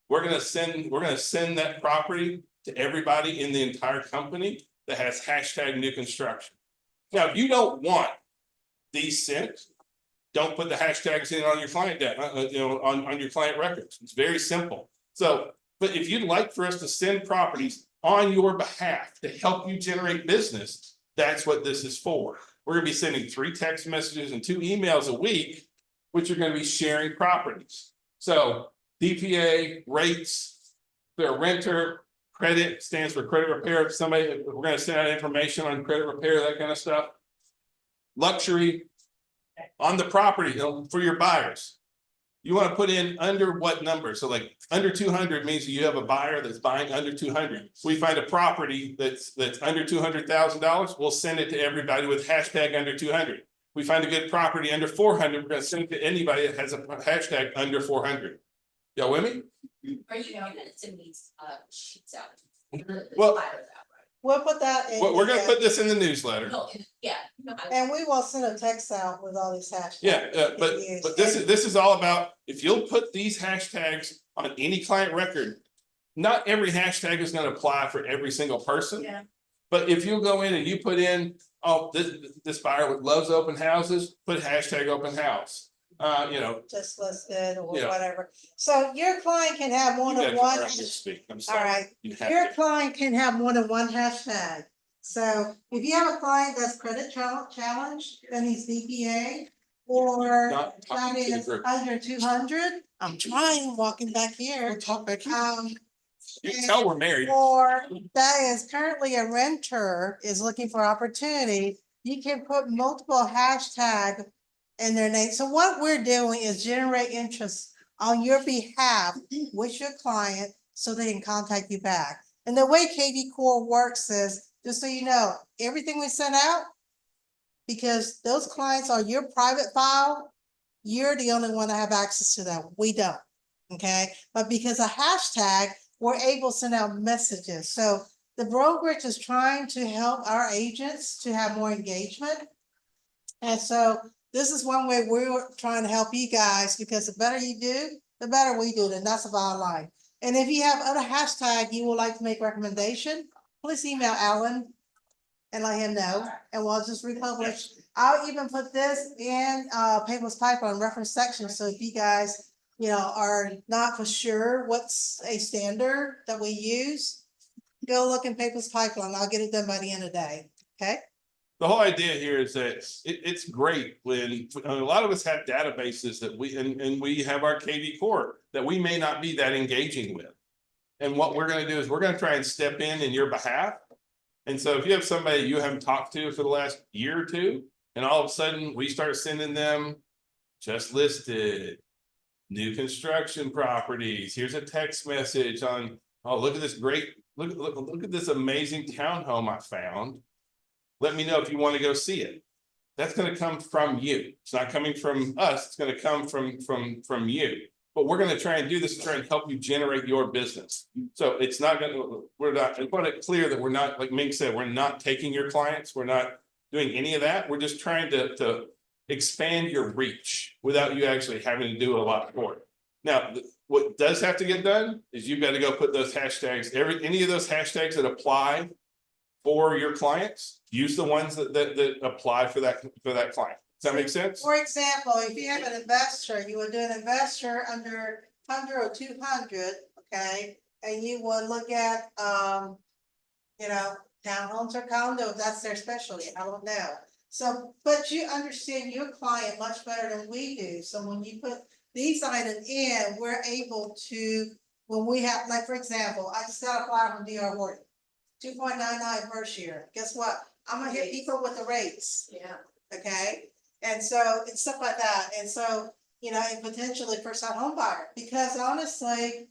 we're going to send that property to everybody in the entire company that has hashtag new construction. Now, if you don't want these sent, don't put the hashtags in on your client data, on your client records. It's very simple. So, but if you'd like for us to send properties on your behalf to help you generate business, that's what this is for. We're going to be sending 3 text messages and 2 emails a week, which are going to be sharing properties. So DPA, rates, their renter, credit stands for credit repair. If somebody, we're going to send out information on credit repair, that kind of stuff. Luxury on the property for your buyers. You want to put in under what number? So like under 200 means you have a buyer that's buying under 200. We find a property that's under $200,000. We'll send it to everybody with hashtag under 200. We find a good property under 400. We're going to send it to anybody that has a hashtag under 400. Y'all with me? Are you going to send these sheets out? Well, We'll put that in. we're going to put this in the newsletter. No, yeah. No, And we will send a text out with all these hashtags. Yeah, but this is all about, if you'll put these hashtags on any client record, not every hashtag is going to apply for every single person. Yeah. But if you go in and you put in, oh, this buyer loves open houses, put hashtag open house. Just listed or Yeah. whatever. So your client can have more You than gotta one. come around here and speak. I'm All sorry. right, You have your to. client can have more than one hashtag. So if you have a client that's credit challenged, that needs DPA, or Not that talking to the is group. under 200, I'm trying, walking back here. We'll talk back here. You can and- tell we're married. Or that is currently a renter is looking for opportunity, you can put multiple hashtag in their name. So what we're doing is generate interest on your behalf with your client so they can contact you back. And the way KB Core works is, just so you know, everything we send out, because those clients are your private file, you're the only one that have access to them. We don't. Okay, but because of hashtag, we're able to send out messages. So the brokerage is trying to help our agents to have more engagement. And so this is one way we're trying to help you guys, because the better you do, the better we do, and that's the bottom line. And if you have other hashtag you would like to make recommendation, please email Alan and let him know, and we'll just republish. I'll even put this in, Paperless Pipeline reference section, so if you guys, are not for sure what's a standard that we use, go look in Paperless Pipeline. I'll get it done by the end of the day, okay? The whole idea here is that it's great when, a lot of us have databases that and we have our KV Core that we may not be that engaging with. And what we're gonna do is we're gonna try and step in your behalf. And so if you have somebody you haven't talked to for the last year or two, and all of a sudden we start sending them just listed, new construction properties, here's a text message on, oh, look at this great, look at this amazing townhome I found. Let me know if you want to go see it. That's going to come from you. It's not coming from us. It's going to come from you. But we're going to try and do this to try and help you generate your business. So it's not going to, I want it clear that we're not, like Ming said, we're not taking your clients. We're not doing any of that. We're just trying to expand your reach without you actually having to do a lot for it. Now, what does have to get done is you've got to go put those hashtags, any of those hashtags that apply for your clients, use the ones that apply for that client. Does that make sense? For example, if you have an investor, you would do an investor under 100 or 200, okay? And you would look at, townhomes or condos, that's their specialty, I don't know. So, but you understand your client much better than we do. So when you put these items in, we're able to, when we have, like, for example, I just got a flyer from DR Horton, 2.99 first year. Guess what? I'm gonna hit people with the rates. Yeah. Okay, and so it's stuff like that, and so, and potentially first time home buyer, because honestly,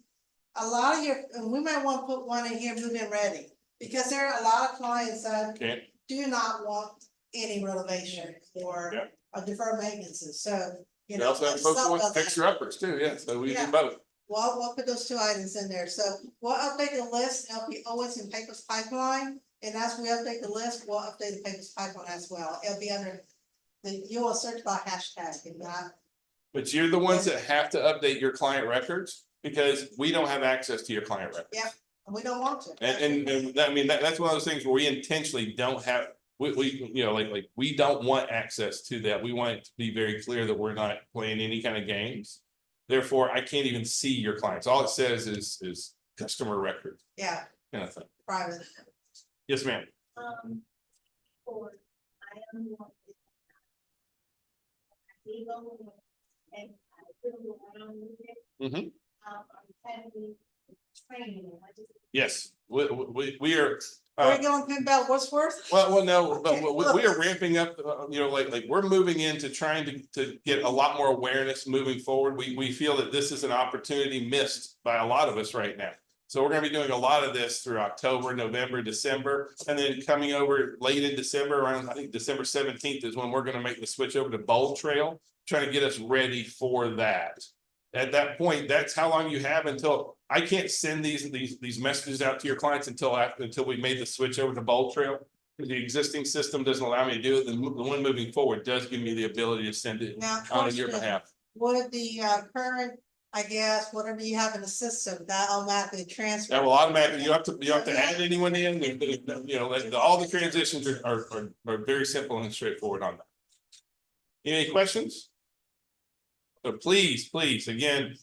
a lot of and we might want to put one in here, move in ready, because there are a lot of clients that do not want any renovation or deferred maintenances, so, We also have folks who want fixer uppers too, yeah, so we do both. Well, we'll put those two items in there, so we'll update the list, it'll be always in Paperless Pipeline, and as we update the list, we'll update the Paperless Pipeline as well, it'll be under you will search by hashtag and not. But you're the ones that have to update your client records because we don't have access to your client records. Yep, and we don't want to. And I mean, that's one of those things where we intentionally don't have, like we don't want access to that. We want it to be very clear that we're not playing any kind of games. Therefore, I can't even see your clients. All it says is customer record. Yeah. Kind of thing. Private. Yes, ma'am. For, I am one. And I fiddle around with it. Mhm. I'm having training. Yes, we are. Where you going, Penn Bell, Wordsworth? Well, no, but Okay. we are ramping up, like we're moving into trying to get a lot more awareness moving forward. We feel that this is an opportunity missed by a lot of us right now. So we're gonna be doing a lot of this through October, November, December, and then coming over late in December, around, I think December 17th is when we're gonna make the switch over to Bold Trail, trying to get us ready for that. At that point, that's how long you have until, I can't send these messages out to your clients until we made the switch over to Bold Trail. The existing system doesn't allow me to do it. The one moving forward does give me the ability to send it Now, on your question, behalf. would the current, I guess, whatever you have in the system, that automatically transfer? That will automatically, you have to add anyone in, all the transitions are very simple and straightforward on that. Any questions? So please, again,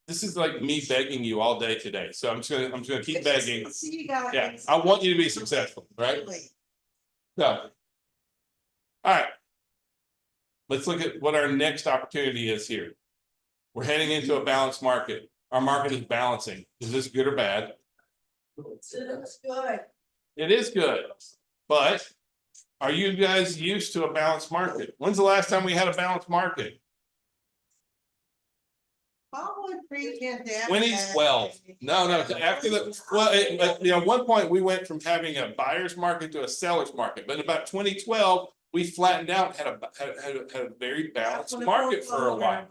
this is like me begging you all day today, so I'm just gonna keep begging. See you guys. Yeah, I want you to be successful, right? Really. So. All right. Let's look at what our next opportunity is here. We're heading into a balanced market. Our market is balancing. Is this good or bad? It's good. It is good, but are you guys used to a balanced market? When's the last time we had a balanced market? Probably pre-pandemic. 2012. No, after at one point we went from having a buyer's market to a seller's market, but in about 2012, we flattened out, had a very balanced market for a while.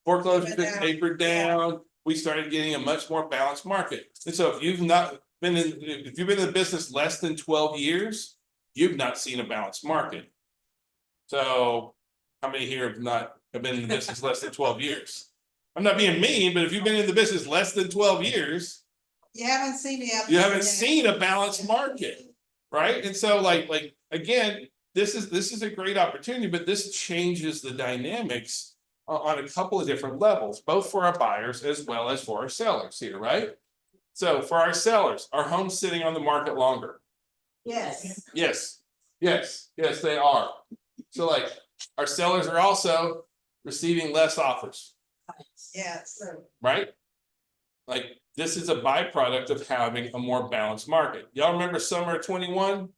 Foreclosures been tapered down. We started getting a much more balanced market. And so if you've been in the business less than 12 years, you've not seen a balanced market. So how many here have been in the business less than 12 years? I'm not being mean, but if you've been in the business less than 12 years, You haven't seen the. You haven't seen a balanced market, right? And so like, again, this is a great opportunity, but this changes the dynamics on a couple of different levels, both for our buyers as well as for our sellers here, right? So for our sellers, are homes sitting on the market longer? Yes. Yes, yes, they are. So like, our sellers are also receiving less offers, Yes. right? Like, this is a byproduct of having a more balanced market. Y'all remember summer of 21?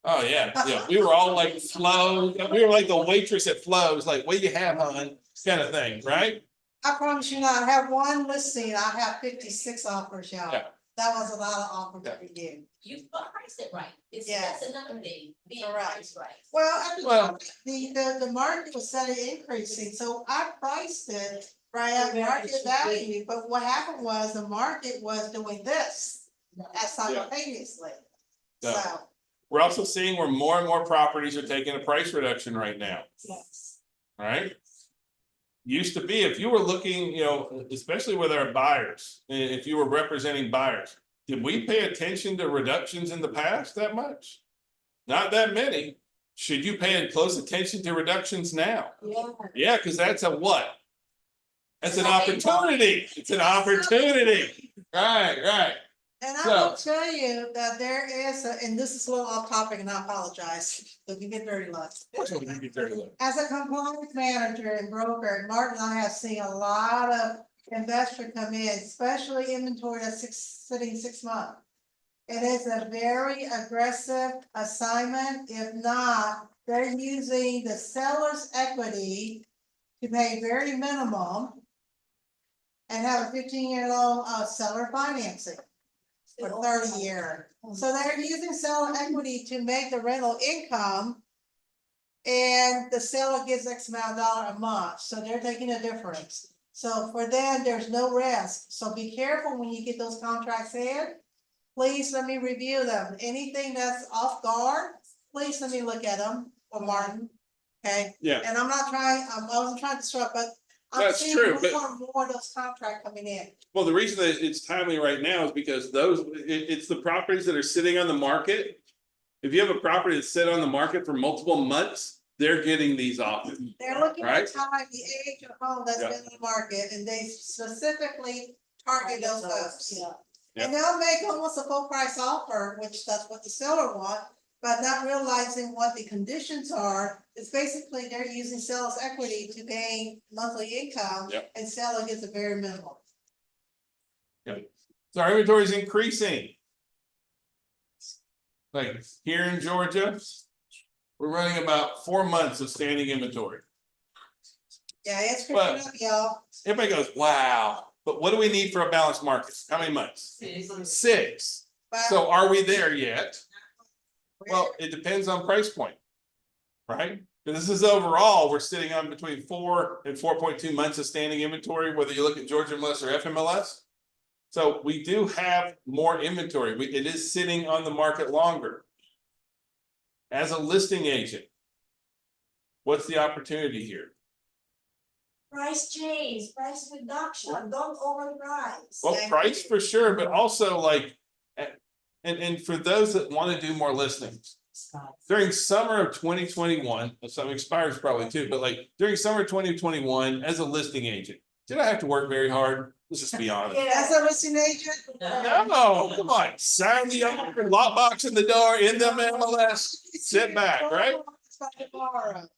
Oh, yeah, we were all like Flo, we were like the waitress at Flo's, like, what do you have, hon? Kind of thing, right? I promise you not, I have one listing, I have 56 offers, y'all. Yeah. That was a lot of offers Yeah. every year. You priced it right. It's, Yes. that's another thing, being Correct. priced right. Well, I mean, Well- the market was steadily increasing, so I priced it right at market value, but what happened was the market was doing this as simultaneously. Yeah. So, We're also seeing where more and more properties are taking a price reduction right now, yes. right? Used to be, if you were looking, especially with our buyers, if you were representing buyers, did we pay attention to reductions in the past that much? Not that many. Should you pay close attention to reductions now? Yeah. Yeah, because that's a what? That's an opportunity. It's an opportunity. Right. And I So- will tell you that there is, and this is a little off topic and I apologize, but we get very lucky. Of course, we're gonna get there to look. As a compliance manager and broker, Martin and I have seen a lot of investors come in, especially inventory that's sitting 6 months. It is a very aggressive assignment. If not, they're using the seller's equity to pay very minimum and have a 15-year loan seller financing for 30-year. So they're using seller equity to make the rental income. And the seller gets X amount of dollar a month, so they're taking a difference. So for them, there's no risk. So be careful when you get those contracts in. Please let me review them. Anything that's off guard, please let me look at them, or Martin. Okay, Yeah, and I'm not trying, I wasn't trying to disrupt, but I'm That's seeing true, but- more and more of those contracts coming in. well, the reason that it's timely right now is because it's the properties that are sitting on the market. If you have a property that's sit on the market for multiple months, they're getting these offers. They're looking Right. at time, the age of home that's Yeah. been in the market, and they specifically target those folks. Yeah. And they'll make almost a full price offer, which that's what the seller want, but not realizing what the conditions are. It's basically they're using seller's equity to gain monthly income. Yep. And seller gets a very minimal. So our inventory is increasing. Like here in Georgia, we're running about 4 months of standing inventory. Yeah, it's Well- creeping up, y'all. Everybody goes, wow, but what do we need for a balanced market? How many months? 6. But So are we there yet? we're- Well, it depends on price point. Right? But this is overall, we're sitting on between 4 and 4.2 months of standing inventory, whether you look at Georgia MLS or FMLS. So we do have more inventory. It is sitting on the market longer. As a listing agent, what's the opportunity here? Price change, price reduction, don't overprice. Well, price for sure, but also like, and for those that want to do more listings. During summer of 2021, some expires probably too, but like during summer 2021, as a listing agent, did I have to work very hard? Let's just be honest. As a listing agent. No, come on, sign the offer, lock box in the door, in the MLS, sit back, right? It's back tomorrow.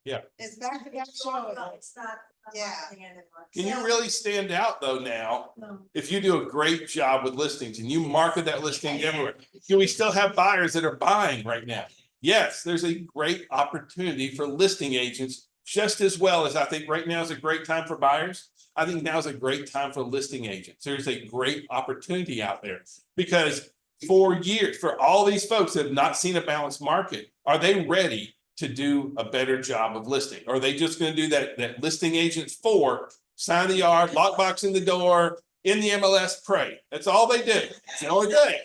Yeah. It's back to back showing. No, it's not. Yeah. happening anymore. Can you really stand out though now? No. If you do a great job with listings and you market that listing everywhere, do we still have buyers that are buying right now? Yes, there's a great opportunity for listing agents, just as well as I think right now is a great time for buyers. I think now is a great time for listing agents. There's a great opportunity out there because for years, for all these folks that have not seen a balanced market, are they ready to do a better job of listing? Or are they just gonna do that listing agents for, sign the yard, lock box in the door, in the MLS, pray? That's all they do. It's the only thing.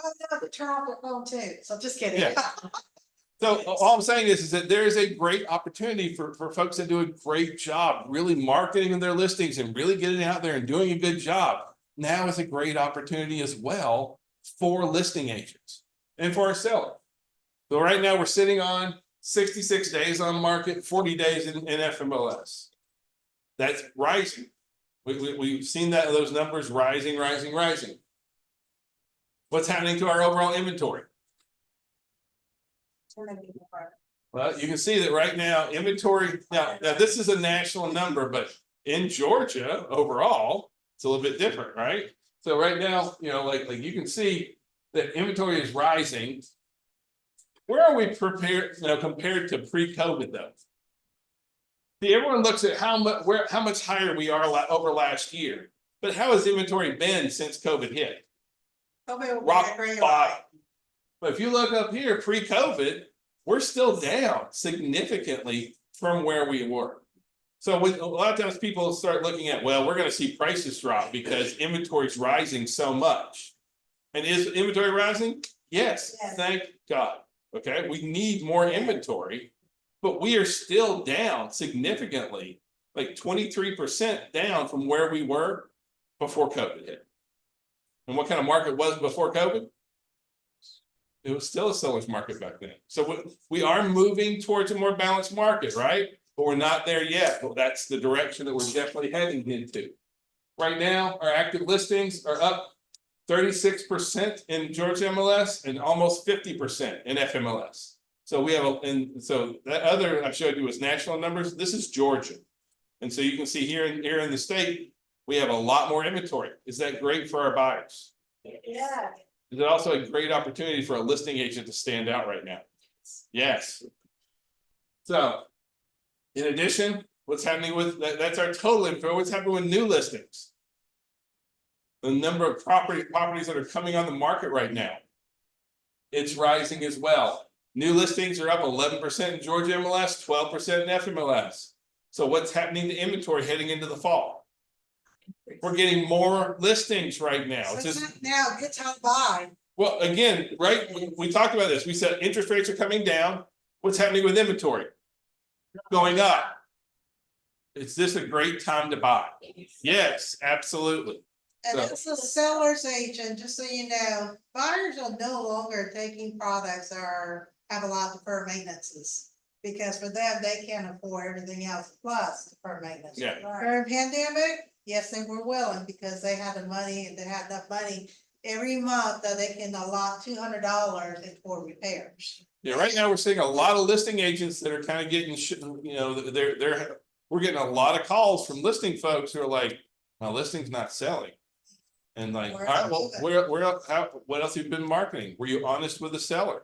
Oh, no, but turn off the phone too, so just kidding. Yeah. So all I'm saying is that there is a great opportunity for folks that do a great job, really marketing their listings and really getting out there and doing a good job. now is a great opportunity as well for listing agents and for our seller. So right now, we're sitting on 66 days on market, 40 days in FMLS. That's rising. We've seen that, those numbers rising. What's happening to our overall inventory? Well, you can see that right now, inventory, now this is a national number, but in Georgia overall, it's a little bit different, right? So right now, like you can see that inventory is rising. Where are we prepared, compared to pre-COVID though? See, everyone looks at how much higher we are over last year, but how has inventory been since COVID hit? Rock bottom. But if you look up here, pre-COVID, we're still down significantly from where we were. So a lot of times people start looking at, well, we're going to see prices drop because inventory is rising so much. And is inventory rising? Yes, thank God. Okay, we need more inventory, but we are still down significantly, like 23% down from where we were before COVID hit. And what kind of market was before COVID? It was still a seller's market back then. So we are moving towards a more balanced market, right? But we're not there yet. But that's the direction that we're definitely heading into. Right now, our active listings are up 36% in Georgia MLS and almost 50% in FMLS. So we have so that other I showed you was national numbers. This is Georgia. And so you can see here in the state, we have a lot more inventory. Is that great for our buyers? Yeah. Is it also a great opportunity for a listing agent to stand out right now? Yes. So, in addition, what's happening with that's our total info. What's happening with new listings? The number of properties that are coming on the market right now, it's rising as well. New listings are up 11% in Georgia MLS, 12% in FMLS. So what's happening to inventory heading into the fall? We're getting more listings right now. So It's just, now, good time to buy. well, again, right, we talked about this. We said interest rates are coming down. What's happening with inventory? Going up. Is this a great time to buy? Yes, absolutely. And So- it's a seller's agent, just so you know, buyers are no longer taking products or have a lot of deferred maintenances. Because for them, they can't afford everything else plus deferred maintenance. Yeah. During pandemic, yes, they were willing because they had the money and they had enough money every month that they can allot $200 for repairs. Yeah, right now we're seeing a lot of listing agents that are kind of getting, we're getting a lot of calls from listing folks who are like, my listing's not selling. And like, all right, well, what else have you been marketing? Were you honest with the seller?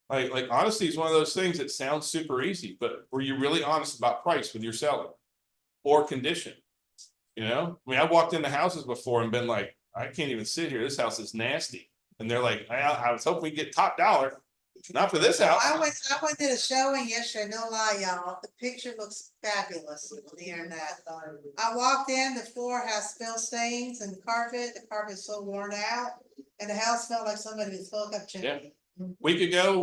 Like honesty is one of those things that sounds super easy, but were you really honest about price with your seller or condition? I mean, I walked into houses before and been like, I can't even sit here. This house is nasty. And they're like, I was hoping we'd get top dollar. Not for this house. I went to the showing yesterday, no lie, y'all. The picture looks fabulous on the internet. I walked in, the floor has spill stains and the carpet's so worn out. And the house smelled like somebody was hooked up chimney. Week ago,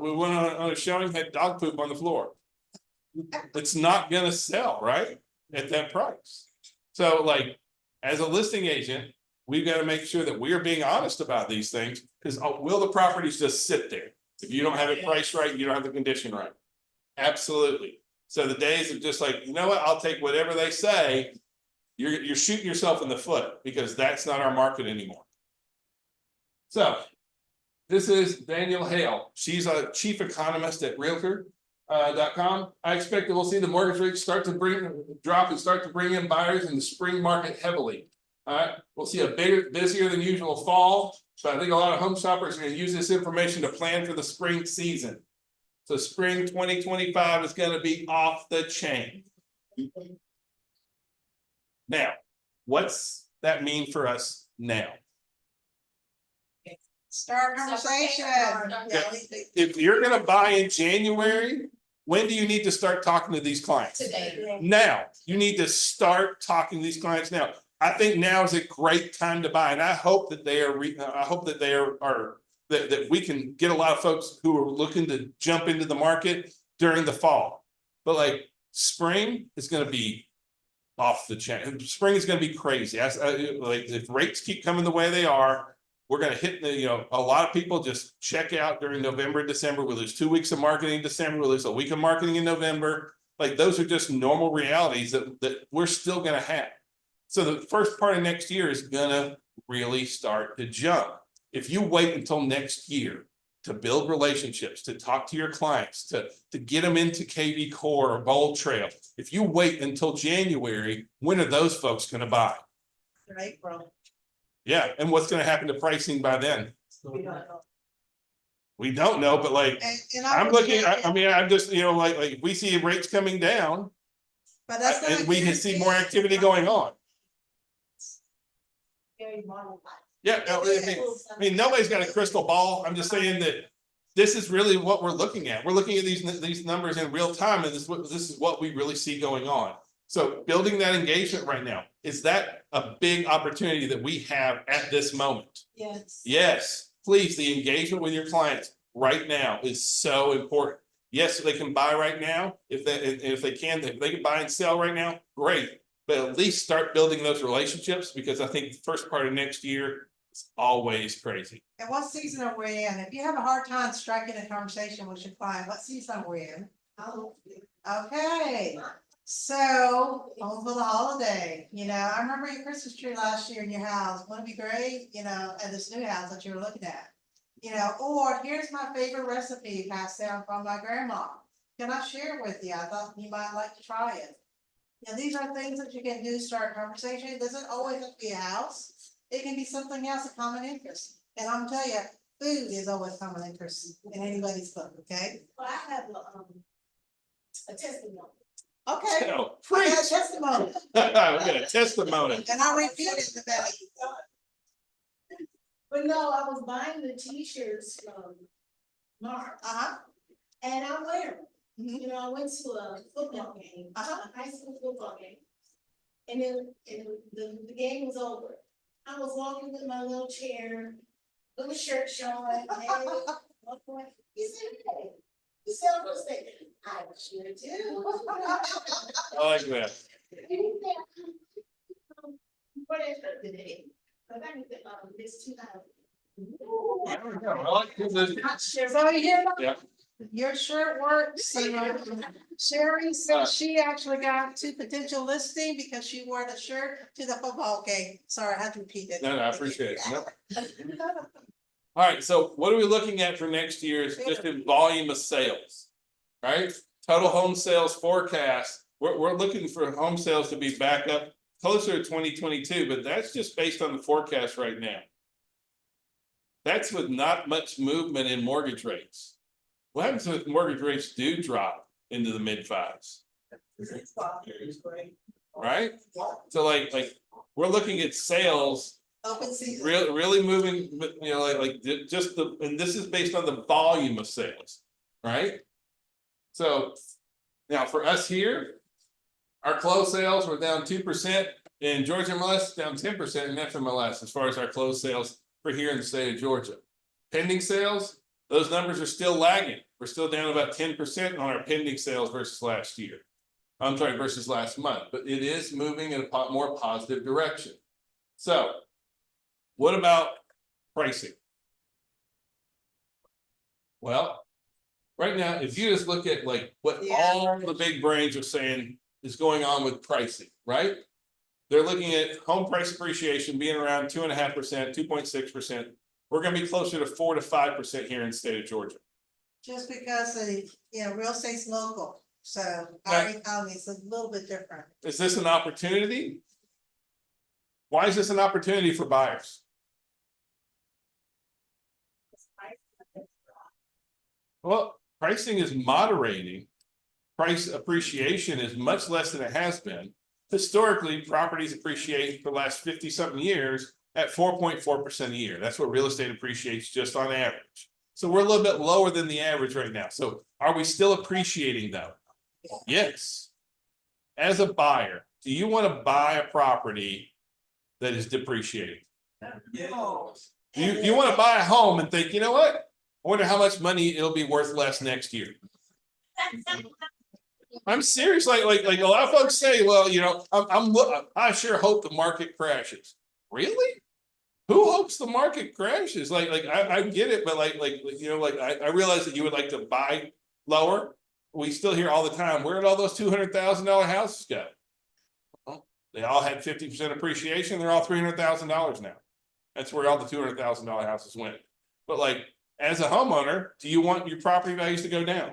we went on a showing, had dog poop on the floor. It's not gonna sell, right? At that price. So like, as a listing agent, we've got to make sure that we are being honest about these things, because will the properties just sit there? If you don't have it priced right, you don't have the condition right. Absolutely. So the days of just like, you know what, I'll take whatever they say, you're shooting yourself in the foot, because that's not our market anymore. So this is Danielle Hale. She's a chief economist at Realtor.com. I expect that we'll see the mortgage rates start to drop and start to bring in buyers in the spring market heavily. All right, we'll see a busier than usual fall. So I think a lot of home shoppers are going to use this information to plan for the spring season. So spring 2025 is going to be off the chain. Now, what's that mean for us now? Start conversation. If you're going to buy in January, when do you need to start talking to these clients? Today. Now, you need to start talking to these clients now. I think now is a great time to buy, and I hope that they are. That we can get a lot of folks who are looking to jump into the market during the fall. But like spring is going to be off the chain. Spring is gonna be crazy. Like, if rates keep coming the way they are, we're gonna hit a lot of people just check out during November, December. We lose 2 weeks of marketing in December, we lose a week of marketing in November. Like, those are just normal realities that we're still gonna have. So the first part of next year is gonna really start to jump. If you wait until next year to build relationships, to talk to your clients, to get them into KV Core or Bold Trail, if you wait until January, when are those folks gonna buy? Right, bro. Yeah, and what's gonna happen to pricing by then? We don't know. We don't know, but like, And I'm looking, I mean, I'm just, like, if we see rates coming down, But that's not and we can see more activity going on. Very model. Yeah, no, I mean, nobody's got a crystal ball. I'm just saying that this is really what we're looking at. We're looking at these numbers in real time, and this is what we really see going on. So building that engagement right now, is that a big opportunity that we have at this moment? Yes. Yes, please, the engagement with your clients right now is so important. Yes, they can buy right now, if they can buy and sell right now, great. But at least start building those relationships, because I think the first part of next year is always crazy. And what season are we in? If you have a hard time striking a conversation with your client, what season are we in? Okay, so over the holiday, I remember your Christmas tree last year in your house. Wouldn't it be great, at this new house that you were looking at? Or here's my favorite recipe passed down from my grandma. Can I share it with you? I thought you might like to try it. These are things that you can do to start a conversation. It doesn't always have to be a house. It can be something else, a common interest. And I'm telling you, food is always common interest in anybody's book, okay? Well, I have a testimony. Okay. So, I preach. got a testimony, We got a testimony. and I repeated the value. But no, I was buying the t-shirts from Mark, Uh-huh. and I wear them. Mhm. You know, I went to a football game, Uh-huh. a high school football game. And then, the game was over. I was walking with my little chair, little shirt showing, hey, what point? He said, hey, you sell real estate? I sure do. I like that. What is it today? But I think, this 2000. I like this. So here, Yeah. your shirt works. Sherry said she actually got 2 potential listing because she wore the shirt to the football game. Sorry, I had to repeat it. No, I appreciate it. No. All right, so what are we looking at for next year is just in volume of sales, right? Total home sales forecast, we're looking for home sales to be back up closer to 2022, but that's just based on the forecast right now. That's with not much movement in mortgage rates. What happens if mortgage rates do drop into the mid-5s? Right? So like we're looking at sales Open season. really moving, but and this is based on the volume of sales, right? So now for us here, our closed sales were down 2%, in Georgia MLS down 10% in FMLS as far as our closed sales for here in the state of Georgia. Pending sales, those numbers are still lagging. We're still down about 10% on our pending sales versus last year. I'm sorry, versus last month, but it is moving in a more positive direction. So what about pricing? Well, right now, if you just look at like what all the big brains are saying is going on with pricing, right? They're looking at home price appreciation being around 2.5%, 2.6%. We're gonna be closer to 4 to 5% here in the state of Georgia. Just because real estate's local, so our economy is a little bit different. Is this an opportunity? Why is this an opportunity for buyers? Well, pricing is moderating. Price appreciation is much less than it has been. Historically, properties appreciate for the last 50-something years at 4.4% a year. That's what real estate appreciates just on average. So we're a little bit lower than the average right now. So are we still appreciating though? Yes. As a buyer, do you want to buy a property that is depreciating? You want to buy a home and think, you know what? I wonder how much money it'll be worth less next year. I'm serious, like a lot of folks say, well, you know, I sure hope the market crashes. Really? Who hopes the market crashes? I get it, but you know, I realize that you would like to buy lower. We still hear all the time, where did all those $200,000 houses go? Well, they all had 50% appreciation, they're all $300,000 now. That's where all the $200,000 houses went. But like, as a homeowner, do you want your property values to go down?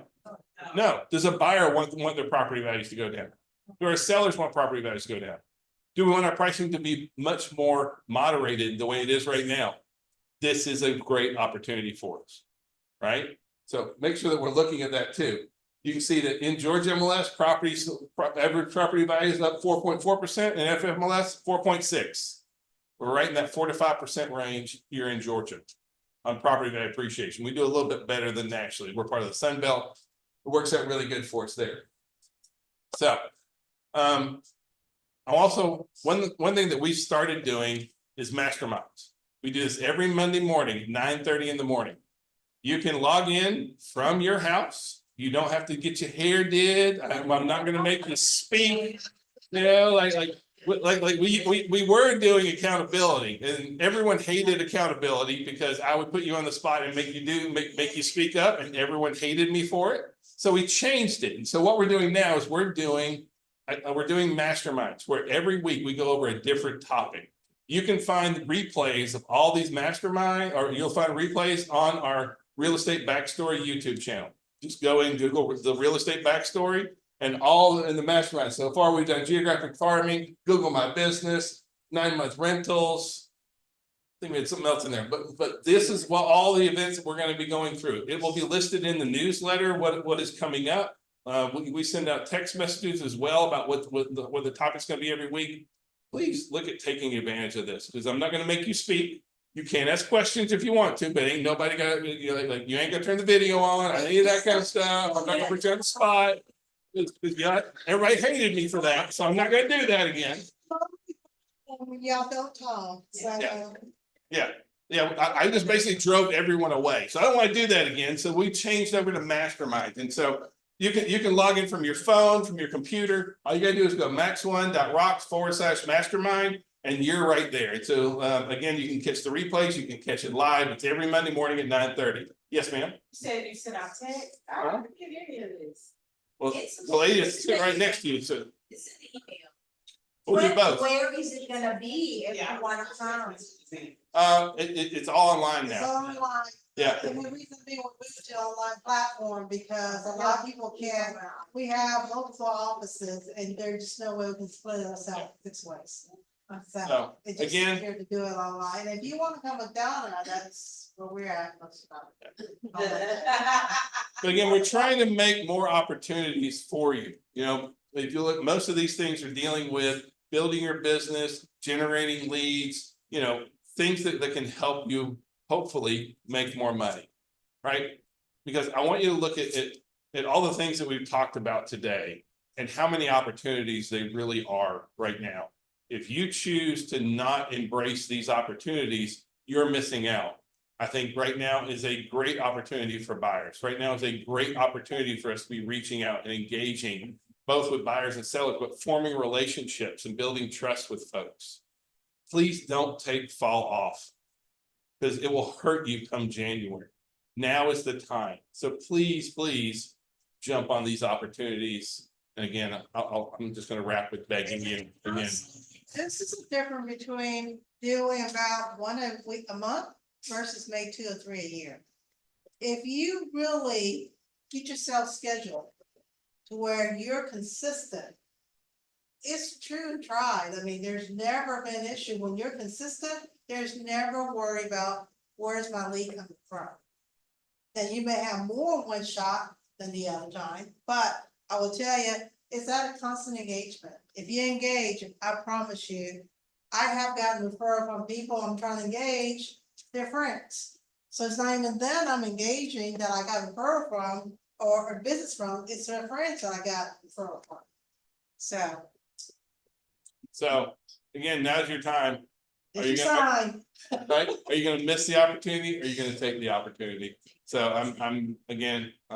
No. Does a buyer want their property values to go down? Do our sellers want property values to go down? Do we want our pricing to be much more moderated the way it is right now? This is a great opportunity for us, right? So make sure that we're looking at that too. You can see that in Georgia MLS, average property value is up 4.4%, and FMLS 4.6%. We're right in that 4 to 5% range here in Georgia on property value appreciation. We do a little bit better than nationally. We're part of the Sun Belt. It works out really good for us there. So, also one thing that we started doing is masterminds. We do this every Monday morning, 9:30 in the morning. You can log in from your house. You don't have to get your hair did. I'm not going to make you speak. You know, we were doing accountability, and everyone hated accountability because I would put you on the spot and make you speak up, and everyone hated me for it. So we changed it. And so what we're doing now is we're doing masterminds where every week we go over a different topic. You can find replays of all these masterminds, or you'll find replays on our Real Estate Backstory YouTube channel. Just go and Google the Real Estate Backstory and all in the mastermind. So far, we've done geographic farming, Google My Business, 9-month rentals. I think we had something else in there, but this is what all the events that we're going to be going through. It will be listed in the newsletter, what is coming up. We send out text messages as well about what the topic's going to be every week. Please look at taking advantage of this, because I'm not going to make you speak. You can ask questions if you want to, but ain't nobody got, you ain't gonna turn the video on, any of that kind of stuff. I'm not gonna put you on the spot. Everybody hated me for that, so I'm not gonna do that again. Y'all don't talk, so. Yeah, I just basically drove everyone away, so I don't want to do that again. So we changed over to mastermind, and so you can log in from your phone, from your computer. All you gotta do is go max1.rocks/mastermind. And you're right there. And so again, you can catch the replays, you can catch it live. It's every Monday morning at 9:30. Yes, ma'am. You sent out text. I don't get any of this. Well, the lady is sitting right next to you, so It's an email. we'll do both. Where is it gonna be if you want to come? It's all online It's now. online. Yeah. And the reason being we moved to online platform because a lot of people can't, we have multiple offices and there's just no way we can split us out 6 ways. So So, it's just again- easier to do it online. If you want to come with Donna, that's where we're at. But again, we're trying to make more opportunities for you. You know, if you look, most of these things are dealing with building your business, generating leads, you know, things that can help you hopefully make more money, right? Because I want you to look at all the things that we've talked about today and how many opportunities they really are right now. If you choose to not embrace these opportunities, you're missing out. I think right now is a great opportunity for buyers. Right now is a great opportunity for us to be reaching out and engaging both with buyers and sellers, but forming relationships and building trust with folks. Please don't take fall off, because it will hurt you come January. Now is the time. So please jump on these opportunities. And again, I'm just going to wrap with begging you again. This is the difference between doing about one a month versus maybe 2 or 3 a year. If you really get yourself scheduled to where you're consistent, it's true and tried. I mean, there's never been an issue when you're consistent. There's never worry about where's my lead coming from. Now you may have more in one shot than the other time, but I will tell you, it's that a constant engagement. If you engage, I promise you, I have gotten referral from people I'm trying to engage, they're friends. So it's not even them I'm engaging that I got referral from or business from, it's their friends that I got referral from. So Again, now's your time. Are it's you your gonna- sign. Right? Are you gonna miss the opportunity, or are you gonna take the opportunity? So I'm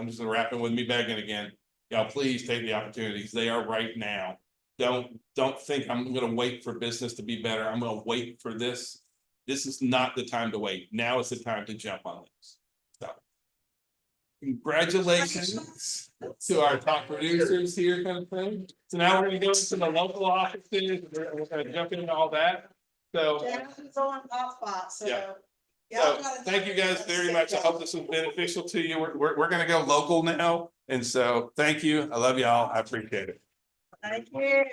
just gonna wrap it with me begging again. y'all please take the opportunities. They are right now. Don't think I'm gonna wait for business to be better. I'm gonna wait for this. This is not the time to wait. Now is the time to jump on this. So. Congratulations to our top producers here kind of thing. So now we're gonna go to the local offices. We're gonna jump into all that. So. Jasmine's on hotspot, so. Yeah. y'all So, gotta thank you know guys that very it's much. I safe. hope this was beneficial to you. We're gonna go local now. And so, thank you. I love y'all. I appreciate it. Thank you.